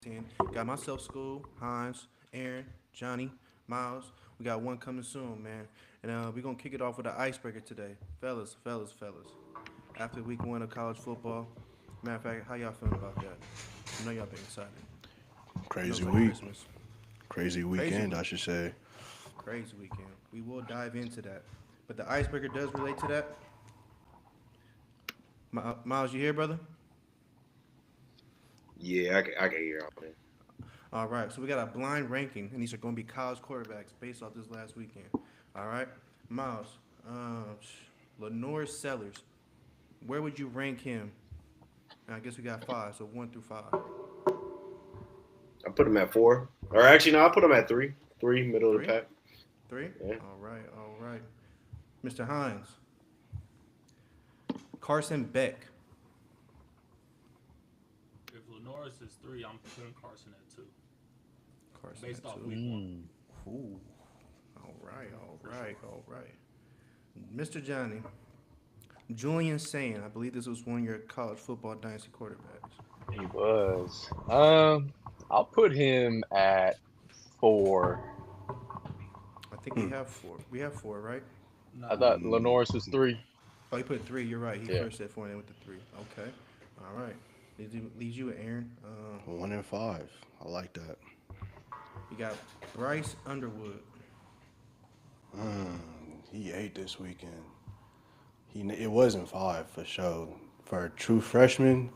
10. Got myself, School, Hines, Aaron, Johnny, Miles. We got one coming soon, man. And we're going to kick it off with an icebreaker today. Fellas. After week one of college football, matter of fact, how y'all feeling about that? I know y'all been excited. I know Crazy it's like week. Christmas. Crazy Crazy weekend, I week. should say. Crazy weekend. We will dive into that. But the icebreaker does relate to that. Miles, you here, brother? Yeah, I can hear all that. All right, so we got a blind ranking, and these are going to be college quarterbacks based off this last weekend. All right, Miles, Lenore Sellers, where would you rank him? And I guess we got five, so 1 through 5. I put him at four, or actually, no, I put him at three. Three, middle of the Three, pack. three. Yeah. All right. Mr. Hines, Carson Beck. If Lenoris is three, I'm putting Carson at two, Carson based at off two. week one. Mm. Ooh, all right, all For right, sure. all right. Mr. Johnny, Julian Sand. I believe this was one of your college football dynasty quarterbacks. He was. I'll put him at 4. I think we Hmm. have four. We have four, right? I Nah, thought Mm. Lenoris was 3. Oh, he put three. You're right. He Yeah. first said four and then with the three. Okay. All right. Leaves you with Aaron. 1-5. I like that. You got Bryce Underwood. He ate this weekend. It wasn't 5 for sure. For a true freshman,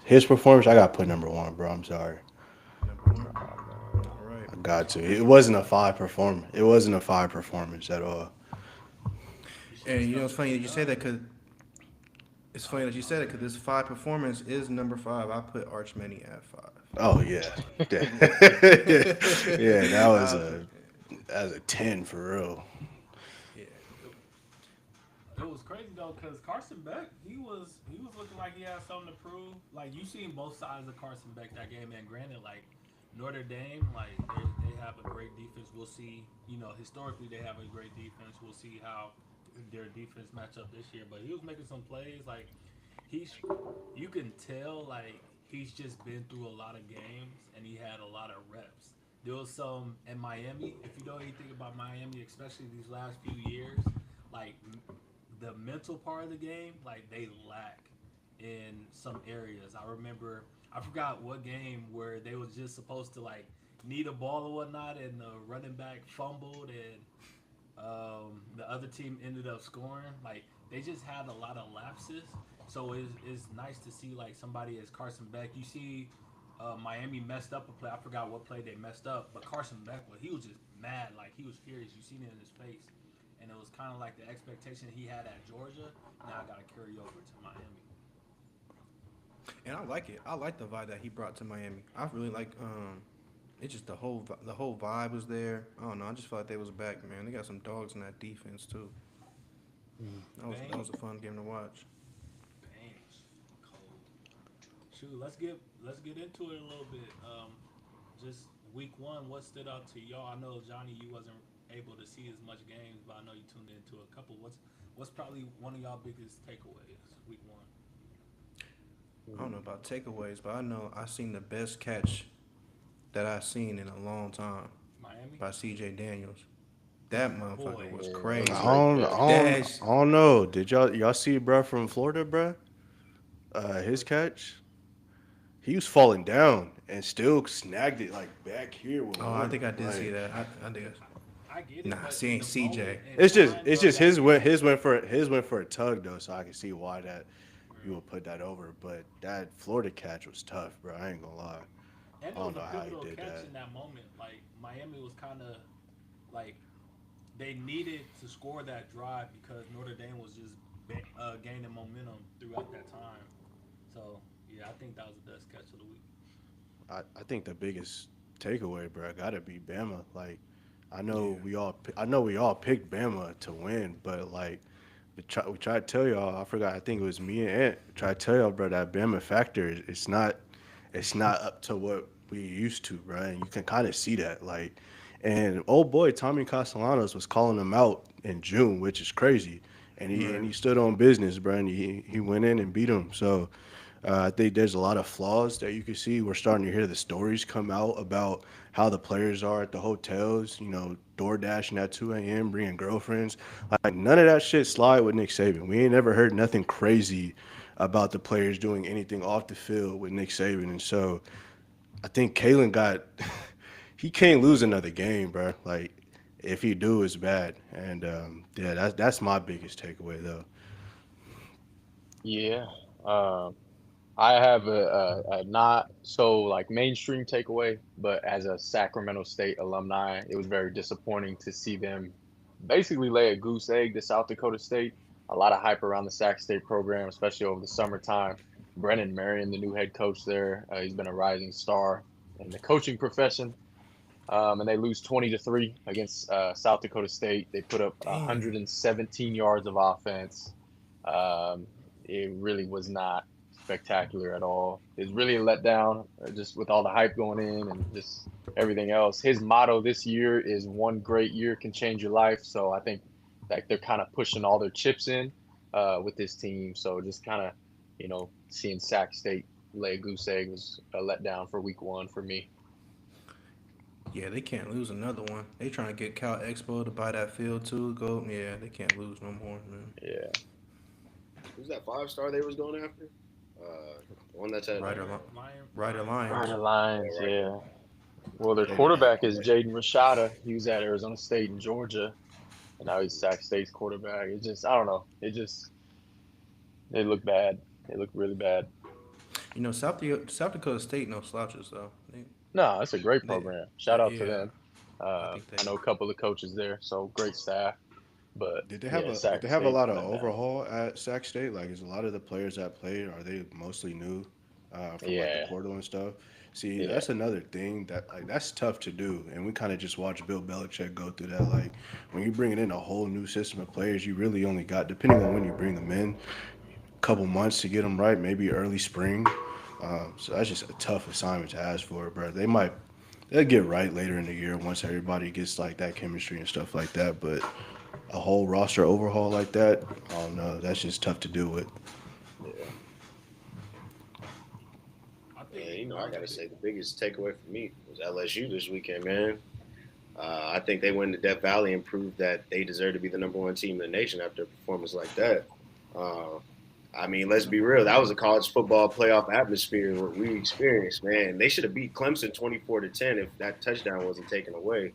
his performance. I got to put number 1, bro. I'm sorry. Number one. Oh All man. right. I got to. It Mr. wasn't a 5 performance. It wasn't a 5 performance at all. you should have And stuck it's with funny your that you say that guns. because it's funny that you said it because this five performance is number five. I put Arch Manning at five. Oh yeah, yeah, yeah. I put, That was a 10 for real. yeah. It, it was crazy though, cause Carson Beck, he was looking like he had something to prove. Like you seen both sides of Carson Beck that game, and granted, like Notre Dame, like they have a great defense. We'll see. You know, historically they have a great defense. We'll see how their defense match up this year. But he was making some plays. Like he's, you can tell like he's just been through a lot of games and he had a lot of reps. There was some in Miami. If you know anything about Miami, especially these last few years, like the mental part of the game, like they lack in some areas. I remember I forgot what game where they was just supposed to like need a ball or whatnot, and the running back fumbled, and the other team ended up scoring. Like they just had a lot of lapses. So it's nice to see like somebody as Carson Beck. You see, Miami messed up a play. I forgot what play they messed up, but Carson Beck, well, he was just mad. Like he was furious. You seen it in his face, and it was kind of like the expectation he had at Georgia. Now I got to carry over to Miami. And I like it. I like the vibe that he brought to Miami. I really like. It's just the whole vibe was there. I don't know. I just felt like they was back, man. They got some dogs in that defense too. That was Bang, a fun game to watch. bang, cold. Shoot, let's get into it a little bit. Just week one, what stood out to y'all? I know Johnny, you wasn't able to see as much games, but I know you tuned into a couple. What's probably one of y'all biggest takeaways week one? I don't know about takeaways, but I know I seen the best catch that I seen in a long time Miami. by C.J. Daniels. That motherfucker Boy, was Yeah, that was I a crazy. great don't, I catch. don't, That's I don't know. Did y'all see bro from Florida, bro? His what? catch. He was falling down and still snagged it like back here with oh, I one. think I did see Like that. I did. I get it, Nah, but see in ain't the C.J. moment in time it's of just that game, his went for a tug though, so I can see why that you right. would put that over. But that Florida catch was tough, bro. I ain't gonna lie. And I it don't was know a how he pivotal did catch that. in that moment. Like Miami was kind of like they needed to score that drive because Notre Dame was just gaining momentum throughout that time. So yeah, I think that was the best catch of the week. I think the biggest takeaway, bro, gotta be Bama. Like, Yeah. I know we all picked Bama to win, but like, we tried to tell y'all. I forgot. I think it was me and Ant. We tried to tell y'all, bro, that Bama factor it's not up to what we used to, bro. And you can kind of see that, like, and old boy Tommy Castellanos was calling him out in June, which is crazy. And he Right. stood on business, bro. And he went in and beat him. So I think there's a lot of flaws that you can see. We're starting to hear the stories come out about how the players are at the hotels, door dashing at 2 a.m., bringing girlfriends. Like, none of that shit slide with Nick Saban. We ain't never heard nothing crazy about the players doing anything off the field with Nick Saban. And so I think Kalen got, he can't lose another game, bro. Like, if he do, it's bad. And yeah, that's my biggest takeaway, though. Yeah. Um, I have a not so like mainstream takeaway, but as a Sacramento State alumni, it was very disappointing to see them basically lay a goose egg to South Dakota State. A lot of hype around the Sac State program, especially over the summertime. Brennan Marion, the new head coach there, he's been a rising star in the coaching profession. And they lose 20-3 against South Dakota State. They put up Damn. 117 yards of offense. Um, it really was not spectacular at all. It's really a letdown, just with all the hype going in and just everything else. His motto this year is "One great year can change your life." So I think that they're kind of pushing all their chips in with this team. So just kind of, seeing Sac State lay a goose egg was a letdown for week one for me. Yeah, they can't lose another one. They trying to get Cal Expo to buy that field too. Go, yeah, they can't lose no more, man. Yeah. Who's that 5 star they was going after? The one that's at Ryder, Lion, Lion, Ryder Lions. Right, the Lions. Lions, right. yeah. Well, their They, quarterback is Jaden Rashada. He was at Arizona State and Georgia, and now he's Sac State's quarterback. It just, I don't know. They look bad. They look really bad. South Dakota State no slouches though. No, it's a great They, program. Shout out to yeah, them. I think they. I know a couple of coaches there, so great staff. But yeah, did Sac they have a State lot of let down. overhaul at Sac State? Like, is a lot of the players that played are they mostly new from like the Yeah, portal and stuff? See, yeah, that's another thing that like that's tough to do, and we kind of just watched Bill Belichick go through that. Like, when you're bringing in a whole new system of players, you really only got, depending on when you bring them in, a couple months to get them right, maybe early spring. So that's just a tough assignment to ask for, bro. They'll get right later in the year once everybody gets like that chemistry and stuff like that. But a whole roster overhaul like that, I don't know. That's just tough to do with. yeah. I think And one I of the gotta big. say the biggest takeaway for me was LSU this weekend, man. I think they went to Death Valley and proved that they deserve to be the number one team in the nation after a performance like that. Uh, I mean, let's be real. That was a college football playoff atmosphere what we experienced, man. They should have beat Clemson 24-10 if that touchdown wasn't taken away.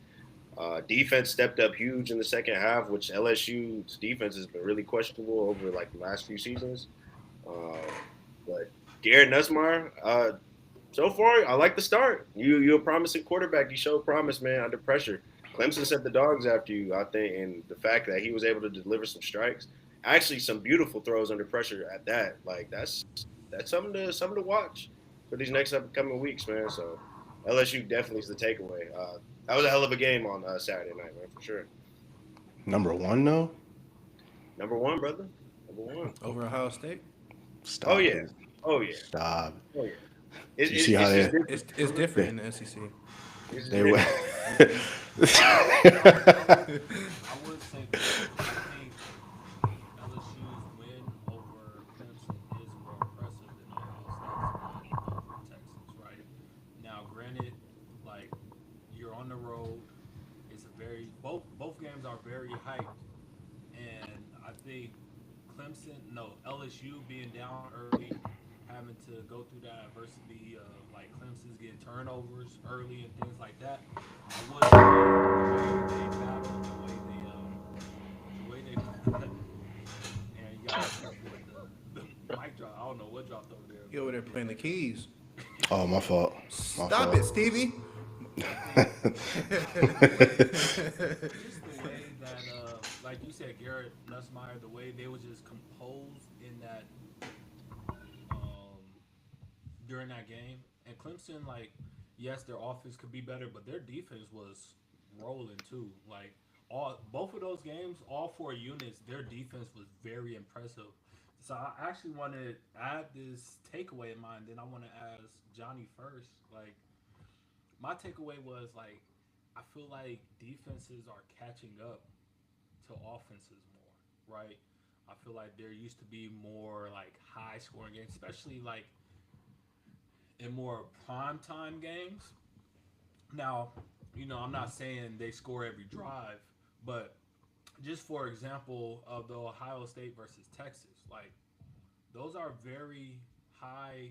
Defense stepped up huge in the second half, which LSU's defense has been really questionable over like the last few seasons. Uh, but Garrett Nussmeyer, so far, I like the start. You're a promising quarterback. You showed promise, man, under pressure. Clemson set the dogs after you, I think, and the fact that he was able to deliver some strikes, actually some beautiful throws under pressure at that, like that's something to watch for these next upcoming weeks, man. So LSU definitely is the takeaway. That was a hell of a game on Saturday night, man, for sure. Number one, though? Number one, brother. Number one. Over Ohio State. Oh Stop yeah. it. Oh yeah. Stop. Oh yeah. It, You it, see how it's just they. different, It's brother. different they, in the SEC. It's they went. different. I would say this. I think LSU's win over Clemson is more impressive than Ohio State's win over Texas, right? Now, granted, like you're on the road, it's a very both games are very hyped, and I think Clemson, no LSU being down early, having to go through that adversity of like Clemson's getting turnovers early and things like that. I would say the way they battled, the way they and y'all excuse the mic drop. I don't know what dropped over there, You over there playing the keys. Oh, my fault. My Stop fault. it, Stevie. I think the way just the way that like you said, Garrett Nussmeyer, the way they were just composed in that um during that game. And Clemson, like, yes, their offense could be better, but their defense was rolling too. Like all both of those games, all four units, their defense was very impressive. So I actually want to add this takeaway in mind. Then I want to ask Johnny first. Like my takeaway was like I feel like defenses are catching up to offenses more, right? I feel like there used to be more like high scoring games, especially like in more prime time games. Now, I'm not saying they score every drive, but just for example of the Ohio State versus Texas, like those are very high,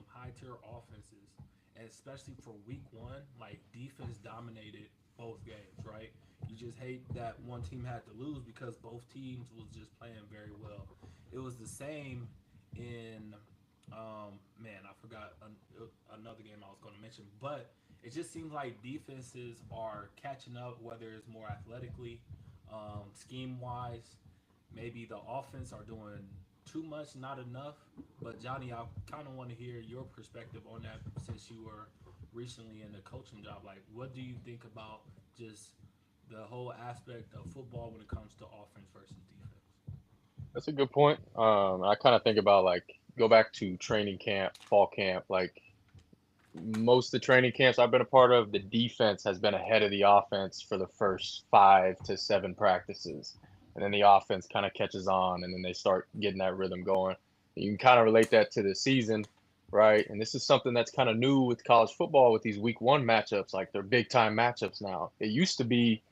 high tier offenses, and especially for week one, like defense dominated both games, right? You just hate that one team had to lose because both teams was just playing very well. It was the same in, man, I forgot another game I was going to mention, but it just seems like defenses are catching up, whether it's more athletically, scheme wise, maybe the offense are doing too much, not enough. But Johnny, I kind of want to hear your perspective on that since you were recently in a coaching job. Like, what do you think about just the whole aspect of football when it comes to offense versus defense? That's a good point. I kind of think about like go back to training camp, fall camp. Like most of the training camps I've been a part of, the defense has been ahead of the offense for the first 5 to 7 practices, and then the offense kind of catches on, and then they start getting that rhythm going. You can kind of relate that to the season, right? And this is something that's kind of new with college football with these week one matchups. Like they're big time matchups now. It used to be,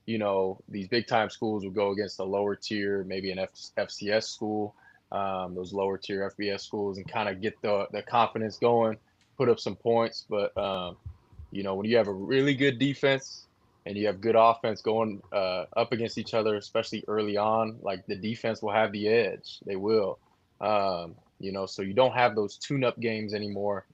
these big time schools would go against a lower tier, maybe an FCS school, those lower tier FBS schools, and kind of get the confidence going, put up some points. But when you have a really good defense and you have good offense going up against each other, especially early on, like the defense will have the edge. They will. So you don't have those tune-up games anymore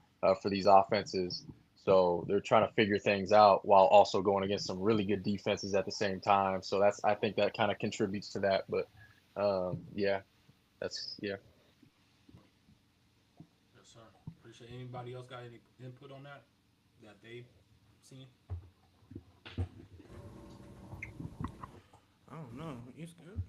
for these offenses. So they're trying to figure things out while also going against some really good defenses at the same time. So I think that kind of contributes to that. But yeah, yeah. Yes, sir. Appreciate anybody else got any input on that they seen? I don't know. It's good.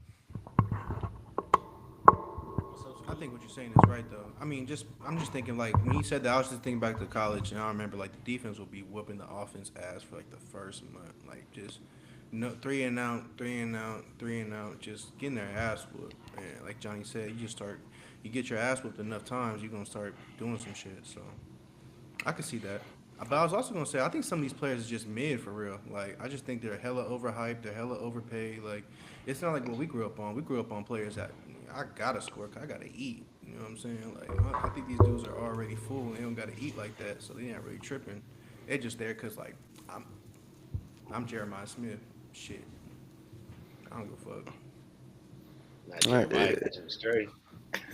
What's up, I School? think what you're saying is right though. I mean, just I'm just thinking like when you said that, I was just thinking back to college, and I remember like the defense will be whooping the offense ass for like the first month, like just no 3 and out, 3 and out, 3 and out, just getting their ass whooped. And like Johnny said, you get your ass whooped enough times, you're gonna start doing some shit. So I can see that. But I was also gonna say I think some of these players is just mid for real. Like I just think they're hella overhyped, they're hella overpaid. Like it's not like what we grew up on. We grew up on players that I gotta score, 'cause I gotta eat. You know what I'm saying? Like I think these dudes are already full and they don't gotta eat like that, so they not really tripping. They're just there 'cause like I'm I'm Jeremiah Smith. Shit, I don't give a fuck. Not All right, Jeremiah catching straight.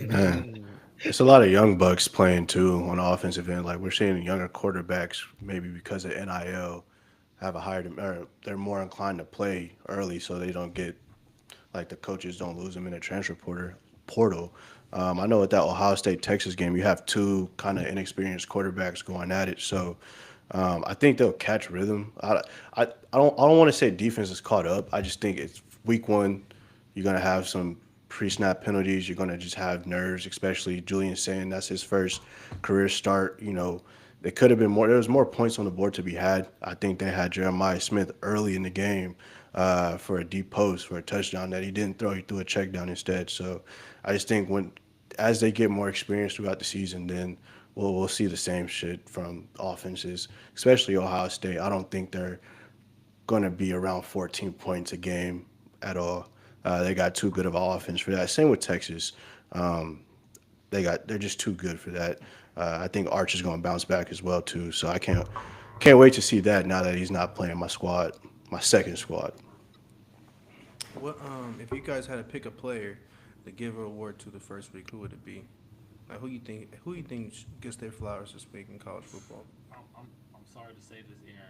man. It's a lot of young bucks playing too on the offensive end. Like we're seeing younger quarterbacks, maybe because of NIL, have a higher, or they're more inclined to play early, so they don't get like the coaches don't lose them in the transfer portal. I know at that Ohio State Texas game, you have two kind of inexperienced quarterbacks going at it, so I think they'll catch rhythm. I don't want to say defense is caught up. I just think it's week one. You're gonna have some pre-snap penalties. You're gonna just have nerves, especially Julian saying that's his first career start. There could have been more. There was more points on the board to be had. I think they had Jeremiah Smith early in the game for a deep post for a touchdown that he didn't throw. He threw a check down instead. So I just think as they get more experience throughout the season, then we'll see the same shit from offenses, especially Ohio State. I don't think they're going to be around 14 points a game at all. They got too good of an offense for that. Same with Texas. Um, they're just too good for that. I think Arch is going to bounce back as well too. So I can't wait to see that now that he's not playing my squad, my second squad. What if you guys had to pick a player to give an award to the first week, who would it be? Like who you think gets their flowers this week in college football? I'm sorry to say this, Aaron.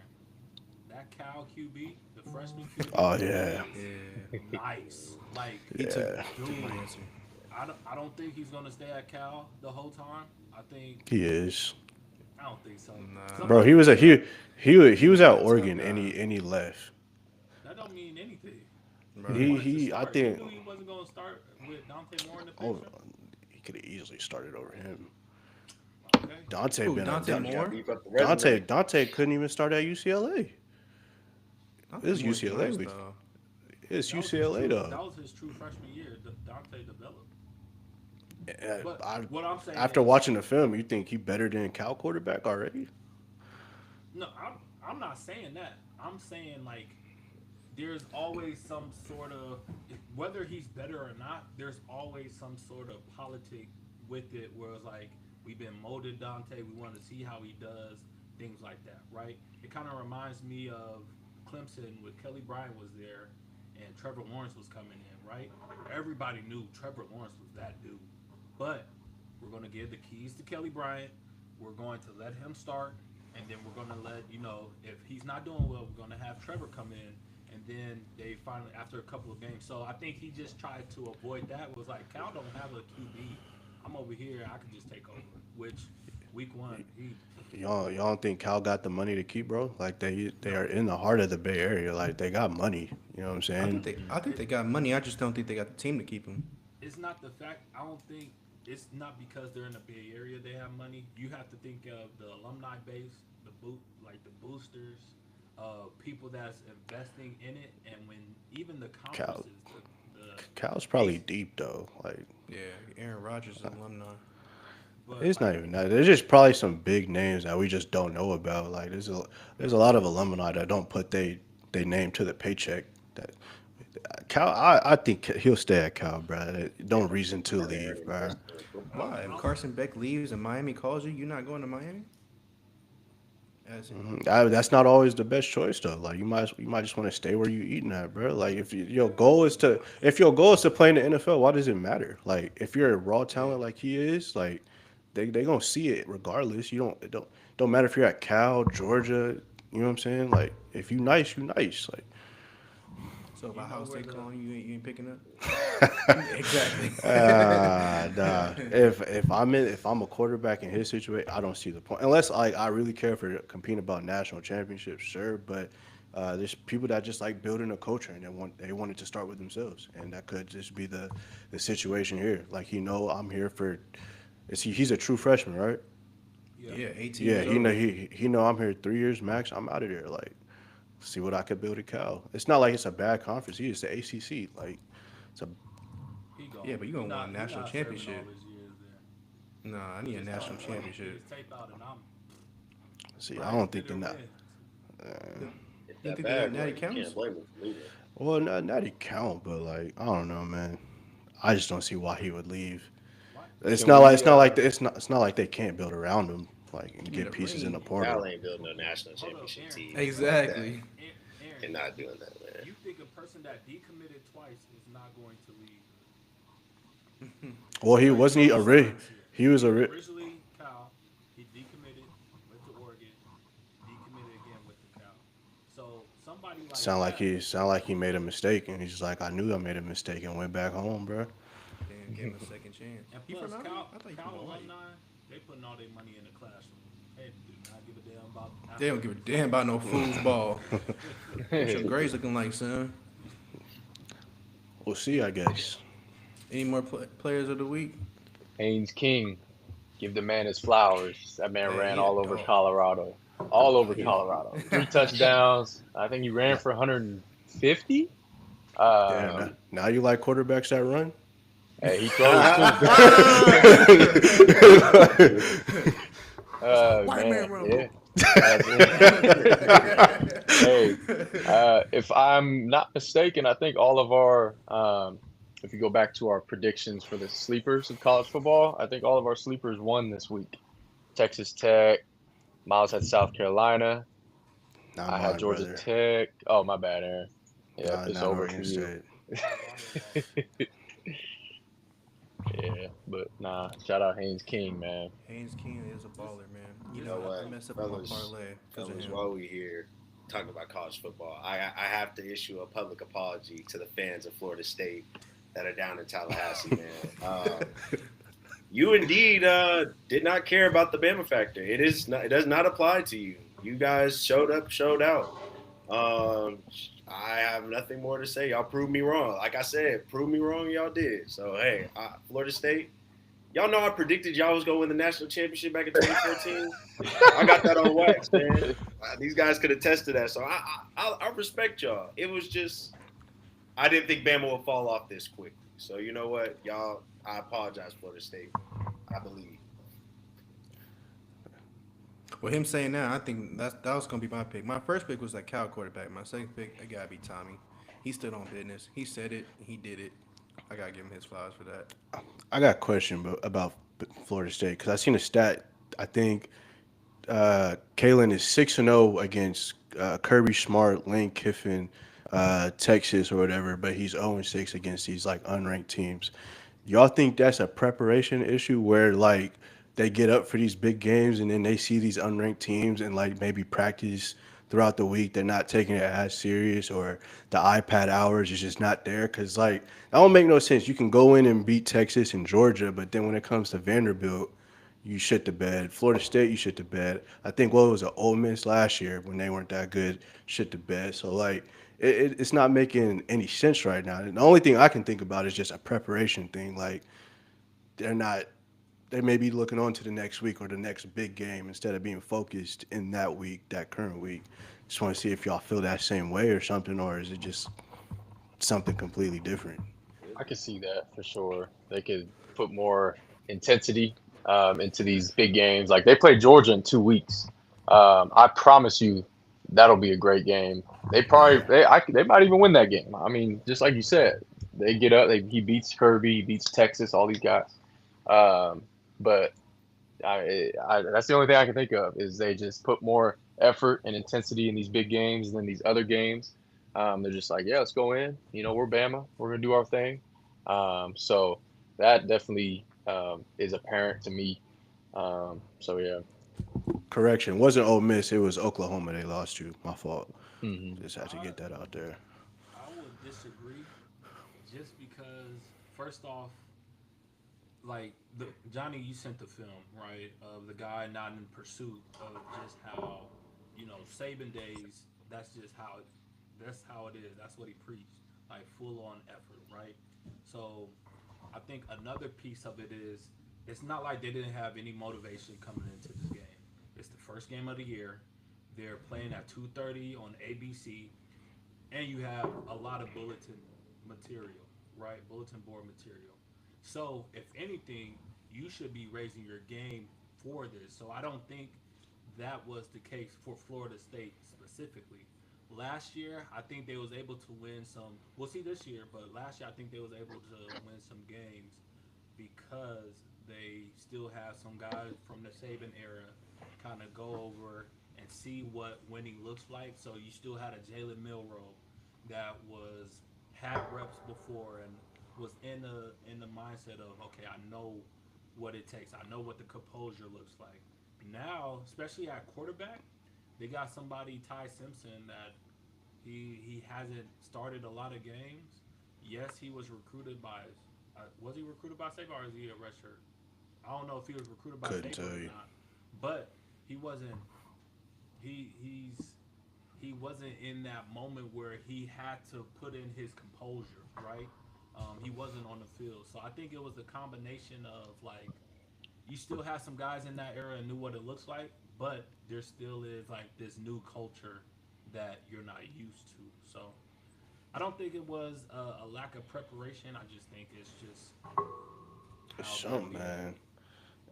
That Cal QB, the freshman QB, Oh yeah, Yeah, nice. Like, he took yeah, took my dude, answer. I don't think he's gonna stay at Cal the whole time. he is, I don't think so. Nah, bro. Somebody He was a bring up. he was he at a tough Oregon and guy, he left. That don't mean anything. He bro. wanted to He I start. He think knew he wasn't gonna start with Dante Moore in the oh picture. he could have easily started over him. Okay. Dante Who? been a Dante You got to Moore? beef up the Dante resume. Dante couldn't even start at UCLA. It Dante was Moore's UCLA. nice though. It's That was his UCLA true, though. that was his true freshman year. Dante developed. But I, what I'm saying after is, watching the film, you think he better than Cal quarterback already? no, I'm not saying that. I'm saying like there's always some sort of whether he's better or not. There's always some sort of politic with it, where it's like we've been molded Dante. We want to see how he does things like that, right? It kind of reminds me of Clemson with Kelly Bryant was there, and Trevor Lawrence was coming in, right? Everybody knew Trevor Lawrence was that dude, but we're going to give the keys to Kelly Bryant. We're going to let him start, and then we're going to let if he's not doing well, we're going to have Trevor come in, and then they finally after a couple of games. So I think he just tried to avoid that. Was like Cal don't have a QB. I'm over here. I can just take over. Which week one he Y'all don't think Cal got the money to keep, bro? Like they no. are in the heart of the Bay Area. Like they got money. You know what I'm saying? I think It, they got money. I just don't think they got the team to keep him. it's not the fact. I don't think it's not because they're in the Bay Area they have money. You have to think of the alumni base, the boosters, people that's investing in it, and when even the Cal conferences, Cal's the probably AC, deep though. Like Yeah, Aaron Rodgers is an alumni. but it's like not even that. There's just probably some big names that we just don't know about. Like there's a lot of alumni that don't put they name to the paycheck. That Cal, I think he'll stay at Cal, bro. No reason to Never leave, bro. invested in football. Why? I If don't, Carson Beck leaves and Miami calls you, you're not going to Miami? As That's not always the best choice though. Like you might just want to stay where you eating at, bro. Like your goal is to if your goal is to play in the NFL, why does it matter? Like if you're a raw yeah. talent like he is, like they gonna see it regardless. You don't matter if you're at Cal, Georgia. You know what I'm saying? Like if you nice, you nice. Like So if you know Ohio where State the calling you, you ain't picking up. Exactly. nah. If I'm a quarterback in his situation, I don't see the point. Unless like I really care for competing about national championships, sure. But there's people that just like building a culture and they want it to start with themselves, and that could just be the situation here. Like I'm here for. He's a true freshman, right? yeah. Yeah, 18 Yeah, years old. he know I'm here 3 years max. I'm out of there. Like see what I could build at Cal. It's not like it's a bad conference. He is the ACC. Like it's a Yeah, but you gonna want a He national not serving all championship. his years there. Nah, I need a Just national get championship. his tape out and I'm see. I Brian don't think Bitter they're not. wins. The- It's You that think that bad, Natty like you can't counts? blame him for leaving. Well, not he count, but like I don't know, man. I just don't see why he would leave. What? It's Can not like we it's not like they can't build around him, like and You need a get pieces in the ring. portal. Cal ain't building no national Hold up, championship Aaron. team like that. Exactly. They're Aaron, not doing that, man. you think a person that decommitted twice is not going to leave? Well, he Like wasn't show the signs here. he was He a was ri- originally Cal. He decommitted, went to Oregon, decommitted again with the Cal. So somebody like that, sound like he made a mistake, and he's just like I knew I made a mistake and went back home, bro. Damn, give him a second chance. and He from plus out here? Cal, I thought he from Cal Hawaii. alumni, they putting all their money in the classroom. They do not give a damn about They don't give a athletics. damn about no foosball. What's your grades looking like, son? We'll see, I guess. Any more players of the week? Haynes King, give the man his flowers. That man Man, ran he a all over dog. Colorado. All over He, Colorado. 3 touchdowns. I think he ran for 150. Damn. Um, Now you like quarterbacks that run? hey, he throws too. white man Man, run. yeah. Hey, if I'm not mistaken, I think all of our, if you go back to our predictions for the sleepers of college football, I think all of our sleepers won this week. Texas Tech, Miles had South Carolina, Not I had mine, Georgia brother. Tech. Oh, my bad, Aaron. Yep, it's Not over for Oregon you. State. Yeah, but nah, shout out Haynes King, man. Haynes King is a baller, man. You You know know, I what, messed up on my fellas? parlay because of Fellas, him. while we here talking about college football, I have to issue a public apology to the fans of Florida State that are down in Tallahassee, man. You indeed did not care about the Bama factor. It does not apply to you. You guys showed up, showed out. I have nothing more to say. Y'all proved me wrong. Like I said, prove me wrong. Y'all did. So hey, Florida State. Y'all know I predicted y'all was gonna win the national championship back in 2014. I got that on wax, man. These guys could attest to that. So I respect y'all. It was just I didn't think Bama would fall off this quickly. So you know what, y'all, I apologize, Florida State. I believe. With him saying that, I think that was gonna be my pick. My first pick was that Cal quarterback. My second pick, it gotta be Tommy. He stood on business. He said it. He did it. I gotta give him his flowers for that. I got a question about Florida State because I seen a stat. I think Kalen is 6-0 against Kirby Smart, Lane Kiffin, Texas or whatever, but he's 0-6 against these like unranked teams. Y'all think that's a preparation issue where like they get up for these big games and then they see these unranked teams and like maybe practice throughout the week, they're not taking it as serious, or the iPad hours is just not there? Because like that don't make no sense. You can go in and beat Texas and Georgia, but then when it comes to Vanderbilt, you shit the bed. Florida State, you shit the bed. I think what was it, Ole Miss last year when they weren't that good, shit the bed. So like it's not making any sense right now. And the only thing I can think about is just a preparation thing. Like they're not, they may be looking on to the next week or the next big game instead of being focused in that week, that current week. Just want to see if y'all feel that same way or something, or is it just something completely different? I could see that for sure. They could put more intensity into these big games. Like they play Georgia in 2 weeks. I promise you, that'll be a great game. They probably Yeah, they might even win that game. I mean, just like you said, they get up. He beats Kirby, he beats Texas, all these guys. Um, but that's the only thing I can think of is they just put more effort and intensity in these big games than these other games. They're just like, yeah, let's go in. You know, we're Bama. We're gonna do our thing. So that definitely is apparent to me. So yeah. correction. It wasn't Ole Miss. It was Oklahoma. They lost you. My fault. Hmm. Just had to I get that out there. I would disagree, just because first off, like Johnny, you sent the film right of the guy not in pursuit of just how Saban days. That's just how that's how it is. That's what he preached, like full on effort, right? So I think another piece of it is it's not like they didn't have any motivation coming into this game. It's the first game of the year. They're playing at 2:30 on ABC, and you have a lot of bulletin material, right? Bulletin board material. So, if anything, you should be raising your game for this. So, I don't think that was the case for Florida State specifically. Last year, I think they was able to win some. We'll see this year, but last year I think they was able to win some games because they still have some guys from the Saban era kind of go over and see what winning looks like. So you still had a Jalen Milrow that was had reps before and was in the mindset of okay, I know what it takes. I know what the composure looks like. Now, especially at quarterback, they got somebody Ty Simpson that he hasn't started a lot of games. Yes, he was recruited by. Was he recruited by Saban or is he a redshirt? I don't know if he was recruited by Couldn't Saban tell or you. not, but he wasn't. He wasn't in that moment where he had to put in his composure, right? He wasn't on the field, so I think it was a combination of like you still have some guys in that era and knew what it looks like, but there still is like this new culture that you're not used to. So I don't think it was a lack of preparation. I just think it's just It's how they're something, being. man.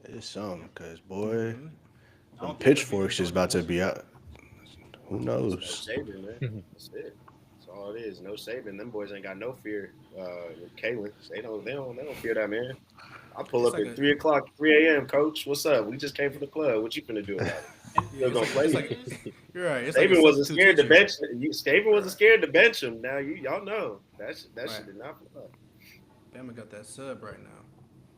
It's something, cause boy, Mm-hmm. I them don't think they're being pitchforks is about to Georgia be Bush. out. Who It's no knows? saving, man. That's it. That's all it is. No saving. Them boys ain't got no fear. With Kalen, they don't fear that man. I pull It's up like at a 3 o'clock, 3 a.m. Coach, what's up? We just came from the club. What you finna do about it? And yeah. Still and gonna the play It's you. thing like is, you're right. It's like a Saban wasn't substitute scared to teacher. bench. Saban wasn't Right. scared to bench him. Now y'all know that Right. shit did not fly. Bama got that sub right now.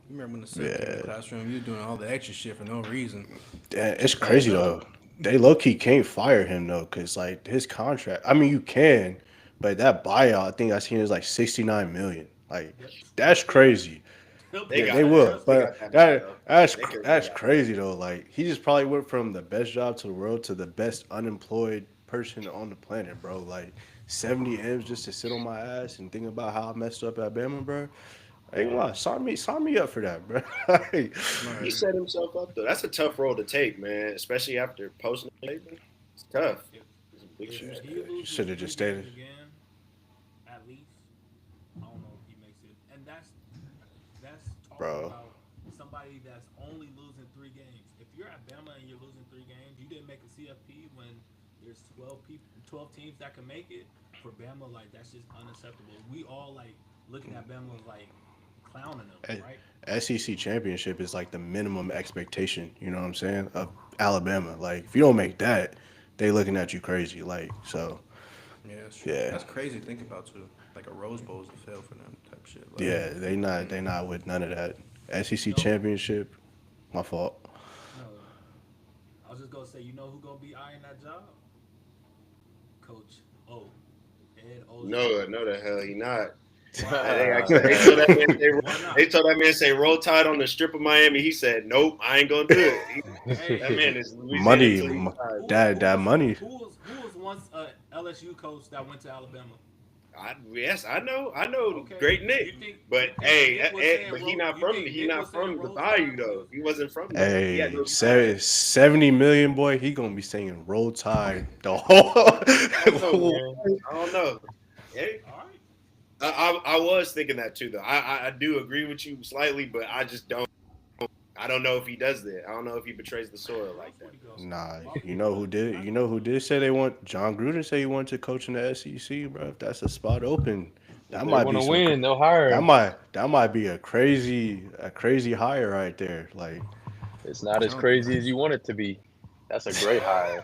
You remember when the sub came in the Yeah, classroom? You was doing all the extra shit for no reason. it's Keep adding crazy up. though. They low key can't fire him though, cause like his contract. I mean, you can, but that buyout, I think I seen is like 69 million. Like they'll, that's they'll pay that. crazy. They'll They Yeah, pay got they that. that. will, Trust They me. but got that money though. They could. They that's got that. crazy though. Like he just probably went from the best job to the world to the best unemployed person on the planet, bro. Like 70 m's just to sit on my ass and think about how I messed up at Bama, bro. I ain't gonna lie, sign me up for that, bro. Like, He Right. set himself up though. That's a tough role to take, man. Especially after posting Saban. It's tough. If It's some big if shoes to he fill. you loses should have three just games stayed. again, at least, talking bro. about somebody that's only losing 3 games. If you're at Bama and you're losing 3 games, you didn't make a CFP when there's 12 teams that can make it. For Bama, like that's just unacceptable. We all like looking at Bama like clowning them, right? SEC championship is like the minimum expectation. You know what I'm saying? Of Alabama. Like if you don't make that, they looking at you crazy. Like so, Yeah, that's true. yeah, That's crazy to think about too. Like a Rose Bowl is a fail for them type shit. Like, yeah. They not with none of that. SEC No, championship, my fault. no. I was just gonna say, you know who gonna be eyeing that job? Coach O, Ed No, Ozark. no, the hell he not. Why not? They actually they told that man say Why they not? told that man say roll tide on the strip of Miami. He said nope, I ain't gonna do it. That Hey, man is Louisiana Money, till he dies. that money. who was once a LSU coach that went to Alabama? Yes, I know, Okay, great Nick. But you think hey, Nick was saying but he not you from think Nick was saying the roll bayou tide when he though. was He wasn't from there. He had Hey, no ties. 70 million, boy. He gonna be singing "Roll Tide" the whole. I don't know, man. I don't know. Hey, all right. I was thinking that too though. I do agree with you slightly, but I just don't. I don't know if he does that. I don't know if he betrays the soil Where else like would that. he go? Nah, Why would you he know go who to did? You know who Alabama? did say they want? John Gruden say he wanted to coach in the SEC, bro. If that's a spot open, If that they might want be to some. win, they'll hire him. That might be a crazy hire right there. Like It's not I as don't think crazy as that's. you want it to be. That's a great hire.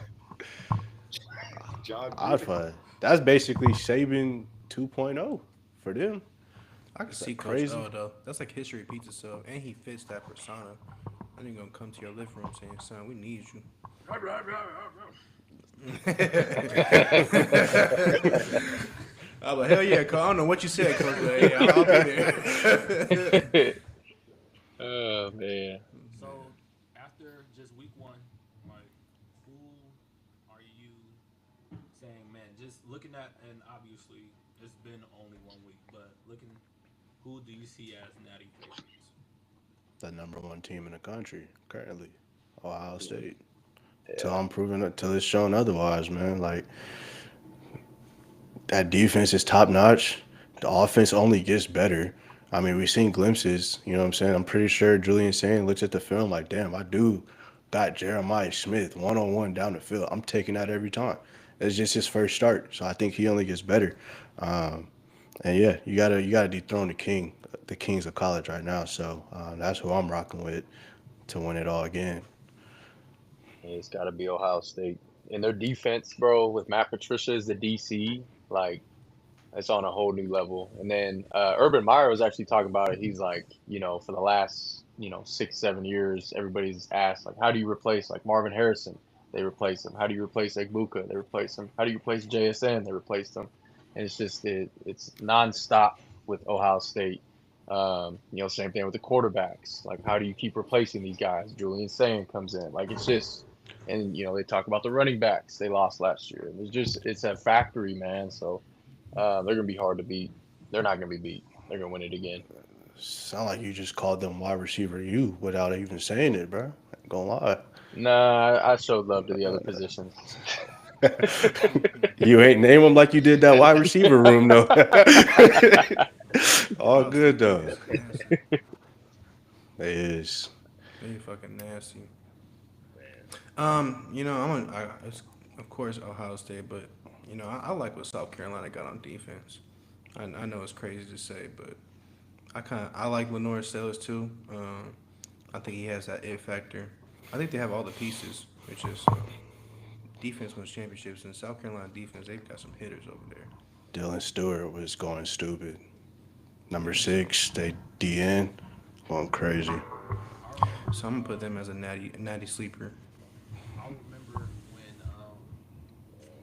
John I'd Gruden. find that's basically Saban 2.0 for them. I could Is see that Coach crazy? L though. That's like history repeats itself, and he fits that persona. I ain't gonna come to your living room saying, "Son, we need you." I'm like, hell yeah, Coach. I don't know what you said, Coach, but hey, I'll be there. Oh man. So after just week one, like who are you saying, man? Just looking at, and obviously it's been only 1 week, but looking, who do you see as natty favorites? The number one team in the country currently, Ohio State. Till Yeah. I'm proven it, till it's shown otherwise, man. Like that defense is top notch. The offense only gets better. I mean, we've seen glimpses. You know what I'm saying? I'm pretty sure Julian Sand looks at the film like, damn, I do got Jeremiah Smith 1-on-1 down the field. I'm taking that every time. It's just his first start, so I think he only gets better. Um, and yeah, you gotta dethrone the kings of college right now. So that's who I'm rocking with to win it all again. It's got to be Ohio State. And their defense, bro, with Matt Patricia as the DC, like it's on a whole new level. And then Urban Meyer was actually talking about it. He's like, for the last, 6, 7 years, everybody's asked like, how do you replace like Marvin Harrison? They replace him. How do you replace Egbuka? They replace him. How do you replace JSN? They replaced him. And it's just it's nonstop with Ohio State. Same thing with the quarterbacks. Like, how do you keep replacing these guys? Julian Sayin comes in. Like, it's just, and they talk about the running backs they lost last year. It's a factory, man. So they're gonna be hard to beat. They're not gonna be beat. They're gonna win it again. Sound like you just called them wide receiver you without even saying it, bro. Ain't gonna lie. Nah, I showed love to the other positions. You ain't name them like you did that wide receiver room though. All Ohio good State though. defense is nasty. It is. They fucking nasty. Man. It's, of course Ohio State, but I like what South Carolina got on defense. I know it's crazy to say, but I like Lenore Sellers too. I think he has that it factor. I think they have all the pieces, which is defense wins championships. And South Carolina defense, they've got some hitters over there. Dylan Stewart was going stupid. Number Yeah, so 6, they DN going crazy. I remember so I'm gonna put them as a natty sleeper. I remember when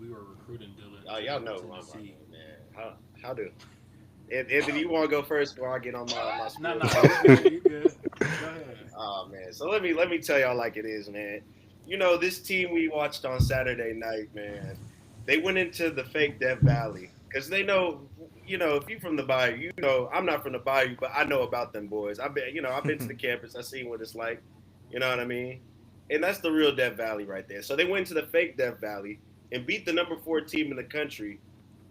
we were recruiting Dylan Oh, to y'all go to know who I'm rocking Tennessee. with, man. How do? Anthony, you want to go first before I get on my No, spiel? no, you good, you good. Go ahead. Oh man, so let me tell y'all like it is, man. This team we watched on Saturday night, man. They went into the fake Death Valley because they know, if you from the Bayou, I'm not from the Bayou, but I know about them boys. I've been to the campus. I seen what it's like. You know what I mean? And that's the real Death Valley right there. So they went to the fake Death Valley and beat the number 4 team in the country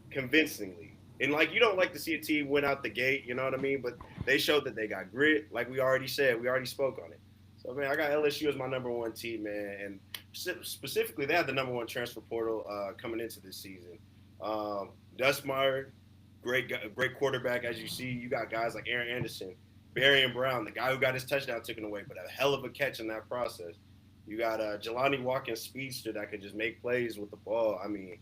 convincingly. And like you don't like to see a team win out the gate, you know what I mean? But they showed that they got grit. Like we already said, we already spoke on it. So man, I got LSU as my number one team, man, and specifically they had the number one transfer portal coming into this season. Dustmeyer, great quarterback as you see. You got guys like Aaron Anderson, Barry and Brown, the guy who got his touchdown taken away, but a hell of a catch in that process. You got Jelani Watkins, speedster that could just make plays with the ball. I mean,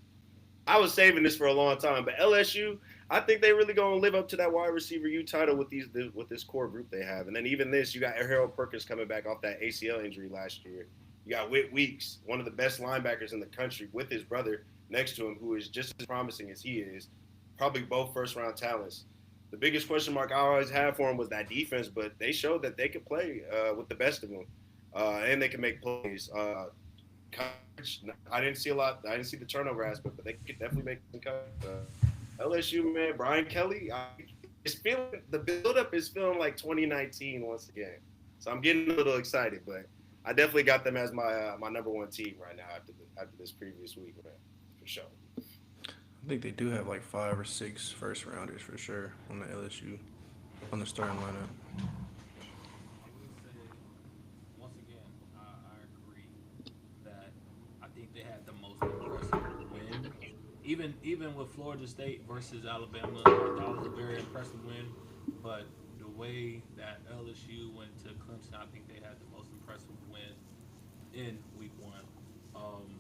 I was saving this for a long time, but LSU, I think they really gonna live up to that wide receiver U title with with this core group they have. And then even this, you got Harold Perkins coming back off that ACL injury last year. You got Whit Weeks, one of the best linebackers in the country, with his brother next to him, who is just as promising as he is. Probably both first round talents. The biggest question mark I always had for him was that defense, but they showed that they could play with the best of them, and they can make plays. Coverage, I didn't see a lot. I didn't see the turnover aspect, but they could definitely make some coverage. LSU, man, Brian Kelly, it's feeling the buildup is feeling like 2019 once again. So I'm getting a little excited, but I definitely got them as my number one team right now after this previous week, man, for sure. I think they do have like 5 or 6 first rounders for sure on the LSU on the starting lineup. I will say once again, I agree that I think they had the most impressive win. Even with Florida State versus Alabama, that was a very impressive win. But the way that LSU went to Clemson, I think they had the most impressive win in Week One. Um,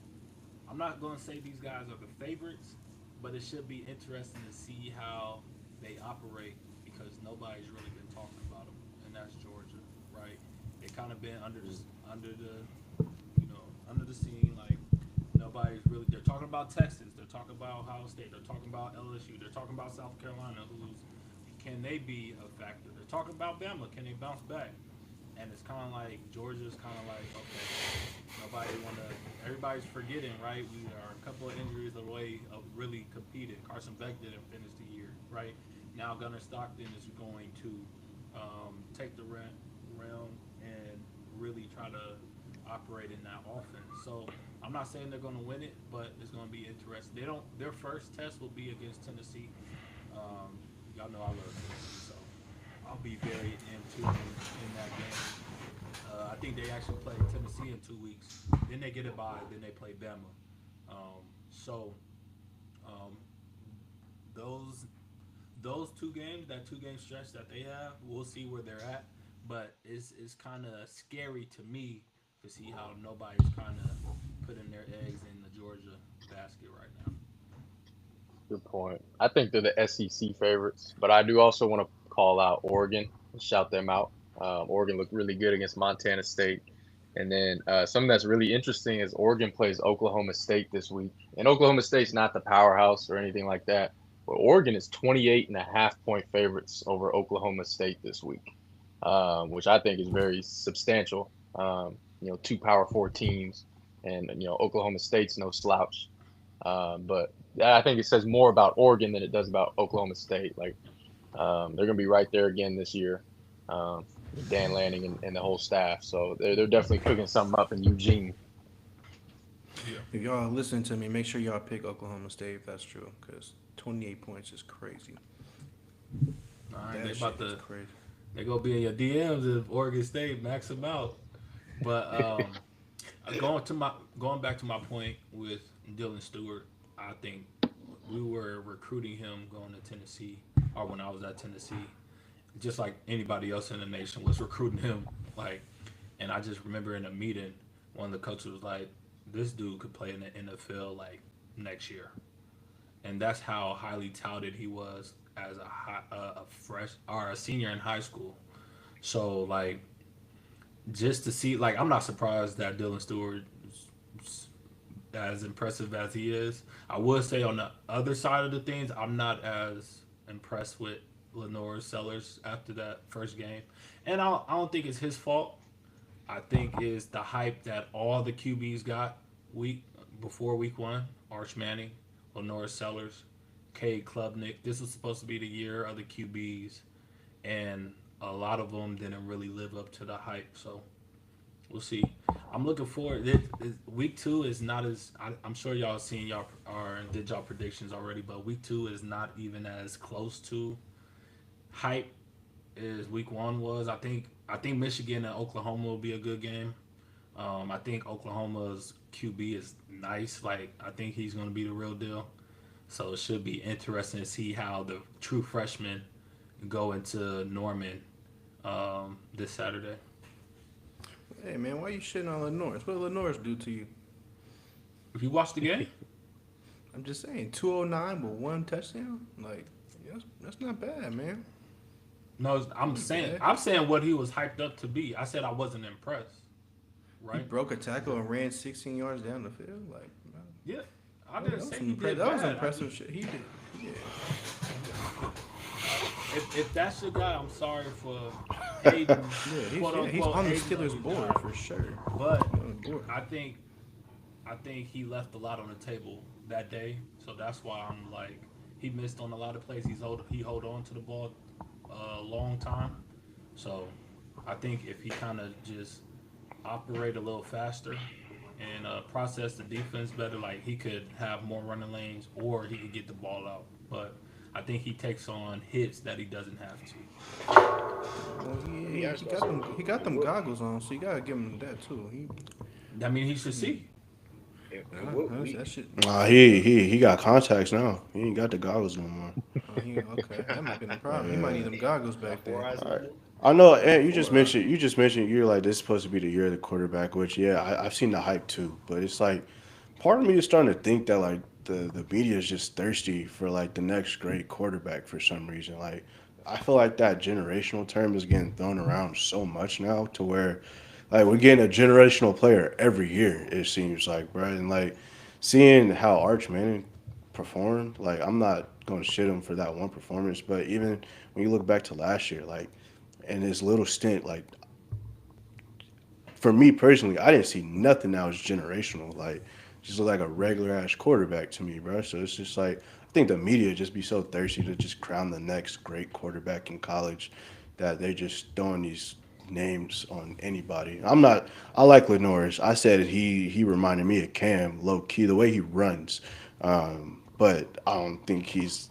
I'm not going to say these guys are the favorites, but it should be interesting to see how they operate because nobody's really been talking about them, and that's Georgia, right? They kind of been under the under the scene. Like nobody's really. They're talking about Texas. They're talking about Ohio State. They're talking about LSU. They're talking about South Carolina. Who's can they be a factor? They're talking about Bama. Can they bounce back? And it's kind of like Georgia's kind of like okay, nobody want to. Everybody's forgetting, right? We are a couple of injuries away of really competing. Carson Beck didn't finish the year, right? Now Gunnar Stockton is going to take the realm and really try to operate in that offense. So I'm not saying they're going to win it, but it's going to be interesting. They don't. Their first test will be against Tennessee. Y'all know I love Tennessee, so I'll be very into in that game. I think they actually play Tennessee in 2 weeks. Then they get it by. Then they play Bama. So um, those those 2 games, that 2 game stretch that they have, we'll see where they're at. But it's kind of scary to me to see how nobody's kind of putting their eggs in the Georgia basket right now. Good point. I think they're the SEC favorites, but I do also want to call out Oregon and shout them out. Oregon looked really good against Montana State. And then something that's really interesting is Oregon plays Oklahoma State this week. And Oklahoma State's not the powerhouse or anything like that, but Oregon is 28.5 point favorites over Oklahoma State this week, which I think is very substantial. Two Power Four teams, and Oklahoma State's no slouch. But I think it says more about Oregon than it does about Oklahoma State. Like they're going to be right there again this year. Um, Dan Lanning and the whole staff, so they're definitely cooking something up in Eugene. Yeah. If y'all listen to me, make sure y'all pick Oklahoma State if that's true, because 28 points is crazy. All right, That they shit about is to crazy. they gonna be in your DMs if Oregon State max them out. But going back to my point with Dylan Stewart, I think we were recruiting him going to Tennessee, or when I was at Tennessee, just like anybody else in the nation was recruiting him. Like, and I just remember in a meeting, one of the coaches was like, "This dude could play in the NFL like next year," and that's how highly touted he was as a fresh or a senior in high school. So like, just to see, like, I'm not surprised that Dylan Stewart is as impressive as he is. I would say on the other side of the things, I'm not as impressed with Lenore Sellers after that first game, and I don't think it's his fault. I think is the hype that all the QBs got week before week one. Arch Manning, Lenore Sellers, Cade Klubnik. This was supposed to be the year of the QBs, and a lot of them didn't really live up to the hype. So we'll see. I'm looking forward. Week two is not as I'm sure y'all seen y'all or did y'all predictions already, but week two is not even as close to hype as week one was. I think Michigan and Oklahoma will be a good game. I think Oklahoma's QB is nice. Like I think he's going to be the real deal. So it should be interesting to see how the true freshmen go into Norman this Saturday. Hey man, why you shitting on Lenore? What did Lenore do to you? If you watch the game, I'm just saying, 209 with one touchdown. Like, yeah, that's not bad, man. no, I'm Not saying bad. I'm saying what he was hyped up to be. I said I wasn't impressed. He Right? broke a tackle and ran 16 yards down the field. Like, man, Yeah. I that didn't was say some he did that was bad. impressive shit. He did. Yeah. If that's your guy, I'm sorry for hating, quote He's unquote, on the hating on Steelers your board guy. for sure. But He's on the board. I think I think he left a lot on the table that day, so that's why I'm like he missed on a lot of plays. He hold on to the ball a long time, so I think if he kind of just operate a little faster and process the defense better, like he could have more running lanes or he could get the ball out. But I think he takes on hits that he doesn't have to. Well, He he actually got also them. He got it them would goggles on, so you gotta give him that too. I mean, he should see. it would weak. That shit. Nah, he got contacts now. He ain't got the goggles no more. Okay, that might be the problem. He might need Yeah. them goggles He got back four then. eyes All in the right. hole. I know, and Four. you just mentioned you're like this is supposed to be the year of the quarterback, which yeah, I've seen the hype too, but it's like part of me is starting to think that like the media is just thirsty for like the next great quarterback for some reason. Like I feel like that generational term is getting thrown around so much now to where like we're getting a generational player every year. It seems like, bro, and like seeing how Arch Manning performed, like I'm not going to shit him for that one performance, but even when you look back to last year, like in his little stint, like for me personally, I didn't see nothing that was generational. Like just looked like a regular ass quarterback to me, bro. So it's just like I think the media just be so thirsty to just crown the next great quarterback in college that they just throwing these names on anybody. I'm not. I like Lenore's. I said he reminded me of Cam low key the way he runs, but I don't think he's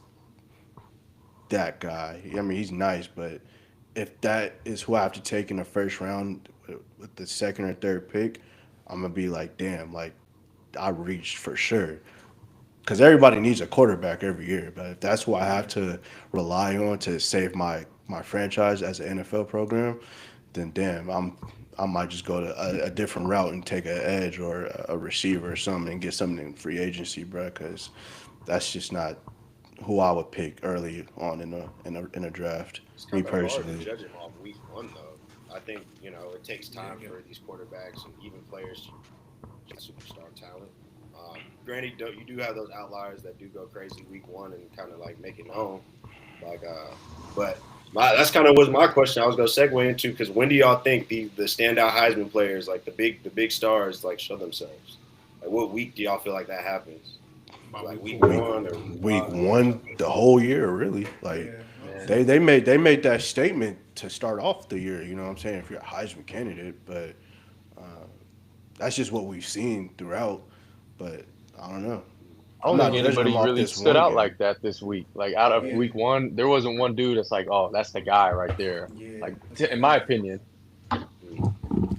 that guy. I mean, he's nice, but if that is who I have to take in the first round with the second or third pick, I'm gonna be like, damn, like I reached for sure. Because everybody needs a quarterback every year, but if that's who I have to rely on to save my franchise as an NFL program, then damn, I might just go to a different route and take an edge or a receiver or something and get something in free agency, bro. Because that's just not who I would pick early on in a draft. It's Me kind of hard to personally. judge him off week one, though. I think it takes Yeah, time yeah. for these quarterbacks and even players to get superstar talent. Granted, you do have those outliers that do go crazy week one and kind of like make it known. Like, but that's kind of was my question. I was gonna segue into because when do y'all think the standout Heisman players, like the big stars, like show themselves? Like, what week do y'all feel like that happens? By Like week week four. Week one or week week five? one, the whole year really. Like Yeah, I would Man, say. they made that statement to start off the year. You know what I'm saying? If you're a Heisman candidate, but that's just what we've seen throughout. But I don't know. I I'm don't think not judging them anybody off really this stood one out like game. that this week. Like out of Yeah, week one, there wasn't one dude that's like, oh, that's the guy right there. yeah, Like that's a in my fact. opinion,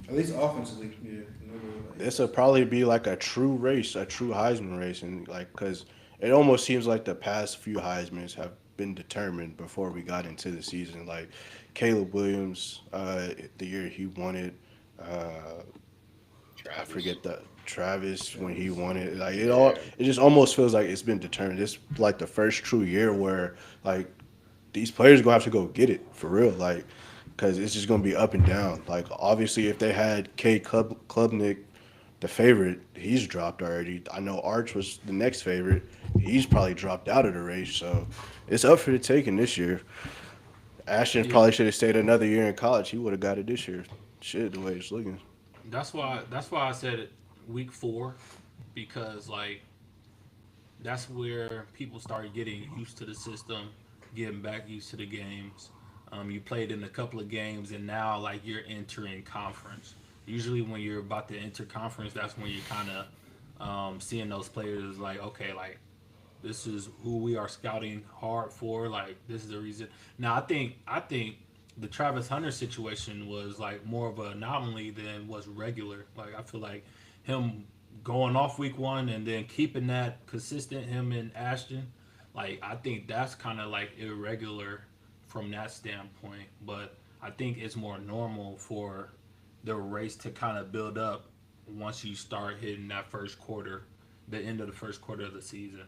At least offensively, yeah. Nobody like This will probably be like a true race, a true Heisman race, and like because it almost seems like the past few Heisman's have been determined before we got into the season. Like Caleb Williams, the year he won it, uh, I Travis. forget the Travis when he Travis. won it. Like Yeah, it just almost feels like it's been determined. It's like the first true year where like these players gonna have to go get it for real. Like because it's just gonna be up and down. Like obviously, if they had Klubnik, the favorite, he's dropped already. I know Arch was the next favorite. He's probably dropped out of the race. So it's up for the taking this year. Ashton Yeah, probably should have stayed another year in college. He would have got it this year. Shit, the way it's looking. that's why I said it week four because like that's where people start getting used to the system, getting back used to the games. You played in a couple of games, and now like you're entering conference. Usually, when you're about to enter conference, that's when you're kind of seeing those players like, okay, like this is who we are scouting hard for. Like this is the reason. Now, I think the Travis Hunter situation was like more of an anomaly than was regular. Like I feel like him going off week one and then keeping that consistent, him and Ashton, like I think that's kind of like irregular from that standpoint. But I think it's more normal for the race to kind of build up once you start hitting that first quarter, the end of the first quarter of the season.